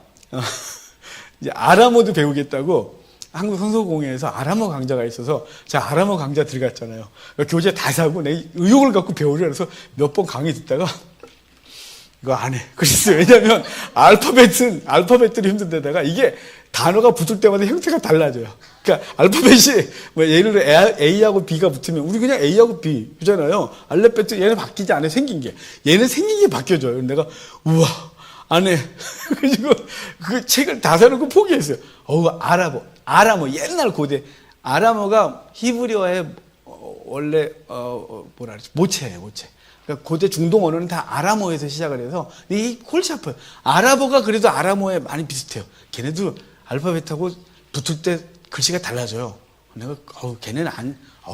이제 아람어도 배우겠다고 한국 성서공회에서 아람어 강좌가 있어서 제가 아람어 강좌 들어갔잖아요. 교재 다 사고 내 의욕을 갖고 배우려 해서 몇 번 강의 듣다가 이거 안 해. 그랬어요. 왜냐면 알파벳들이 힘든데다가 이게 단어가 붙을 때마다 형태가 달라져요. 그러니까 알파벳이 뭐 예를 들어 A하고 B가 붙으면 우리 그냥 A하고 B 그잖아요. 알파벳도 얘는 바뀌지 않아요. 생긴 게. 얘는 생긴 게 바뀌어져요. 내가 우와 안 해. 그래가지고 그 책을 다 사놓고 포기했어요. 아람어 옛날 고대 아람어가 히브리어의 원래 뭐라 그러지 모체예요. 모체. 그러니까 고대 중동 언어는 다 아람어에서 시작을 해서 이 골치 아파요. 아랍어가 그래도 아람어에 많이 비슷해요. 걔네도 알파벳하고 붙을 때 글씨가 달라져요. 내가 걔네는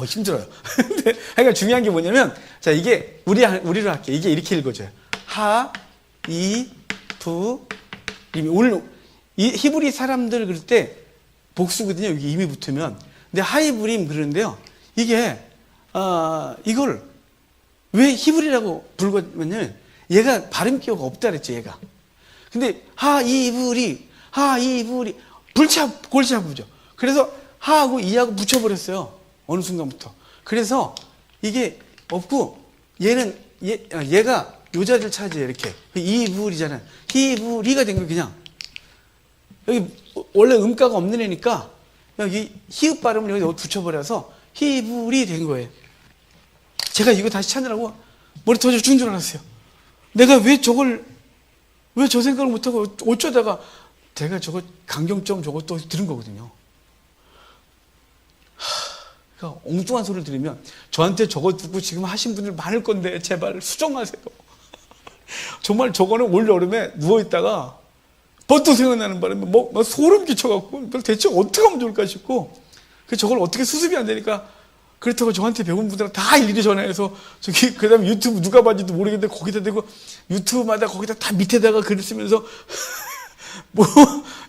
힘들어요. 근데 그러니까 중요한 게 뭐냐면 자 이게 우리로 할게요. 이게 이렇게 읽어져요. 하, 이, 부, 림. 오늘 이 히브리 사람들 그럴 때 복수거든요. 여기 임이 붙으면. 근데 하이브림 그러는데요. 이게 이걸 왜 히브리라고 부르냐면 얘가 발음 기호가 없다 그랬죠. 얘가. 근데 하이브리 골치 아프죠. 그래서 하하고 이하고 붙여버렸어요. 어느 순간부터. 그래서 이게 없고 얘가 요자를 차지해 이렇게 이브리잖아요. 히브리가 된 거 그냥 여기 원래 음가가 없는 애니까 여기 히읗 발음을 여기 붙여버려서 히브리 된 거예요. 제가 이거 다시 찾느라고 머리 터져 죽은 줄 알았어요. 내가 왜 저 생각을 못하고 어쩌다가 제가 저거 강경점 저것도 들은 거거든요. 그러니까 엉뚱한 소리를 들으면 저한테 저거 듣고 지금 하신 분들 많을 건데 제발 수정하세요. 정말 저거는 올 여름에 누워있다가 번뜩 생각나는 바람에 막 소름 끼쳐갖고 대체 어떻게 하면 좋을까 싶고 저걸 어떻게 수습이 안 되니까 그렇다고 저한테 배운 분들은 다 일일이 전화해서 그 다음에 유튜브 누가 봤는지도 모르겠는데 거기다 대고 유튜브마다 거기다 다 밑에다가 글을 쓰면서 뭐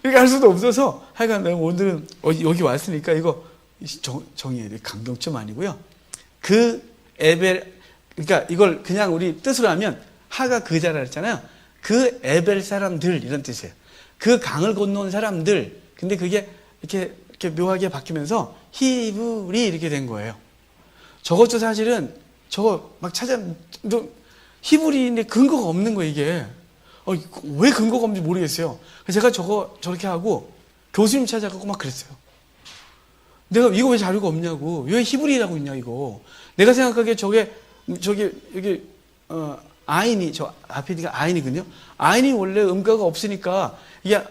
이렇게 할 수도 없어서 하여간 내가 오늘은 여기 왔으니까 이거 정의해야 돼. 강경점 아니고요. 그러니까 이걸 그냥 우리 뜻으로 하면 하가 그자라 했잖아요. 그 에벨 사람들 이런 뜻이에요. 그 강을 건너온 사람들. 근데 그게 이렇게 묘하게 바뀌면서 히브리 이렇게 된 거예요. 저것도 사실은 저거 막 히브리인데 근거가 없는 거예요, 이게. 왜 근거가 없는지 모르겠어요. 제가 저렇게 하고 교수님 찾아가고 막 그랬어요. 내가 이거 왜 자료가 없냐고. 왜 히브리라고 있냐, 이거. 내가 생각하기에 여기 아인이, 저 앞에 니가 아인이거든요. 아인이 원래 음가가 없으니까 이게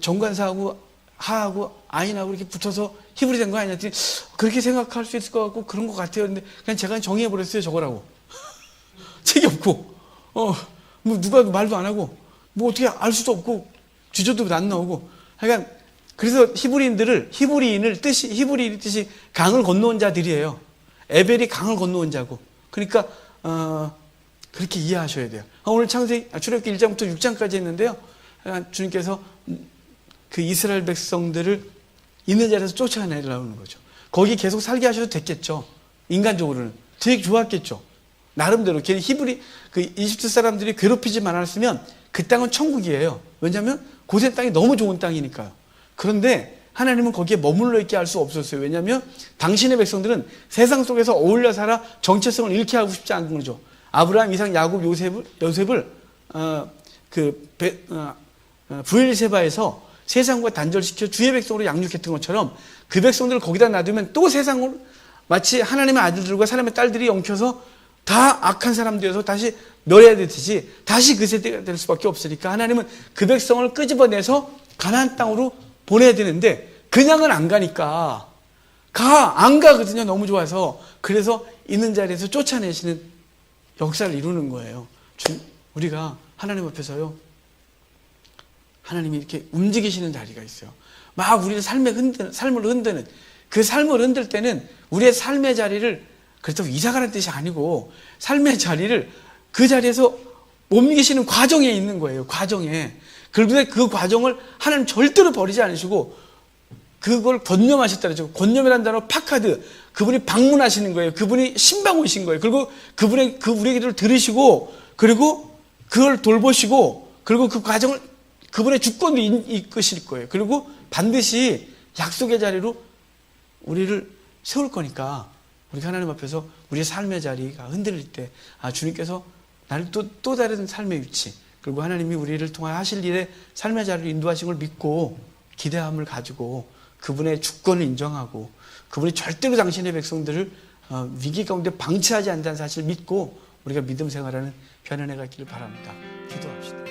정관사하고 하하고 아인하고 이렇게 붙어서 히브리 된 거 아니냐 했더니 그렇게 생각할 수 있을 것 같고 그런 것 같아요. 근데 그냥 제가 정의해버렸어요. 저거라고. 책이 없고 뭐 누가 말도 안 하고 뭐 어떻게 알 수도 없고 주저도 안 나오고 하여간 그래서 히브리인의 뜻이 강을 건너온 자들이에요. 에벨이 강을 건너온 자고. 그러니까 그렇게 이해하셔야 돼요. 오늘 출애굽기 1장부터 6장까지 했는데요. 주님께서 그 이스라엘 백성들을 있는 자리에서 쫓아내려는 거죠. 거기 계속 살게 하셔도 됐겠죠. 인간적으로는 되게 좋았겠죠. 나름대로 걔는 그 이집트 사람들이 괴롭히지 않았으면 그 땅은 천국이에요. 왜냐하면 고센 땅이 너무 좋은 땅이니까요. 그런데 하나님은 거기에 머물러 있게 할 수 없었어요. 왜냐하면 당신의 백성들은 세상 속에서 어울려 살아 정체성을 잃게 하고 싶지 않은 거죠. 아브라함, 이삭, 야곱, 요셉을 브엘세바에서 세상과 단절시켜 주의 백성으로 양육했던 것처럼 그 백성들을 거기다 놔두면 또 세상으로 마치 하나님의 아들들과 사람의 딸들이 엉켜서 다 악한 사람 되어서 다시 멸해야 되듯이 다시 그 세대가 될 수밖에 없으니까 하나님은 그 백성을 끄집어내서 가나안 땅으로 보내야 되는데 그냥은 안 가니까 안 가거든요. 너무 좋아서. 그래서 있는 자리에서 쫓아내시는 역사를 이루는 거예요. 우리가 하나님 앞에서요, 하나님이 이렇게 움직이시는 자리가 있어요. 막 우리의 삶을 흔드는 그 삶을 흔들 때는 우리의 삶의 자리를 그렇다고 이사가는 뜻이 아니고 삶의 자리를 그 자리에서 옮기시는 과정에 있는 거예요. 과정에. 그런데 그 과정을 하나님 절대로 버리지 않으시고 그걸 권념하셨다 그러죠. 권념이라는 단어 파카드. 그분이 방문하시는 거예요. 그분이 신방 오신 거예요. 그리고 우리의 기도를 들으시고 그리고 그걸 돌보시고 그리고 그 과정을 그분의 주권도 이끄실 거예요. 그리고 반드시 약속의 자리로 우리를 세울 거니까 우리가 하나님 앞에서 우리의 삶의 자리가 흔들릴 때 주님께서 나를 또 다른 삶의 위치 그리고 하나님이 우리를 통하여 하실 일에 삶의 자리를 인도하신 걸 믿고 기대함을 가지고 그분의 주권을 인정하고 그분이 절대로 당신의 백성들을 위기 가운데 방치하지 않는다는 사실을 믿고 우리가 믿음 생활하는 편안해 가기를 바랍니다. 기도합시다.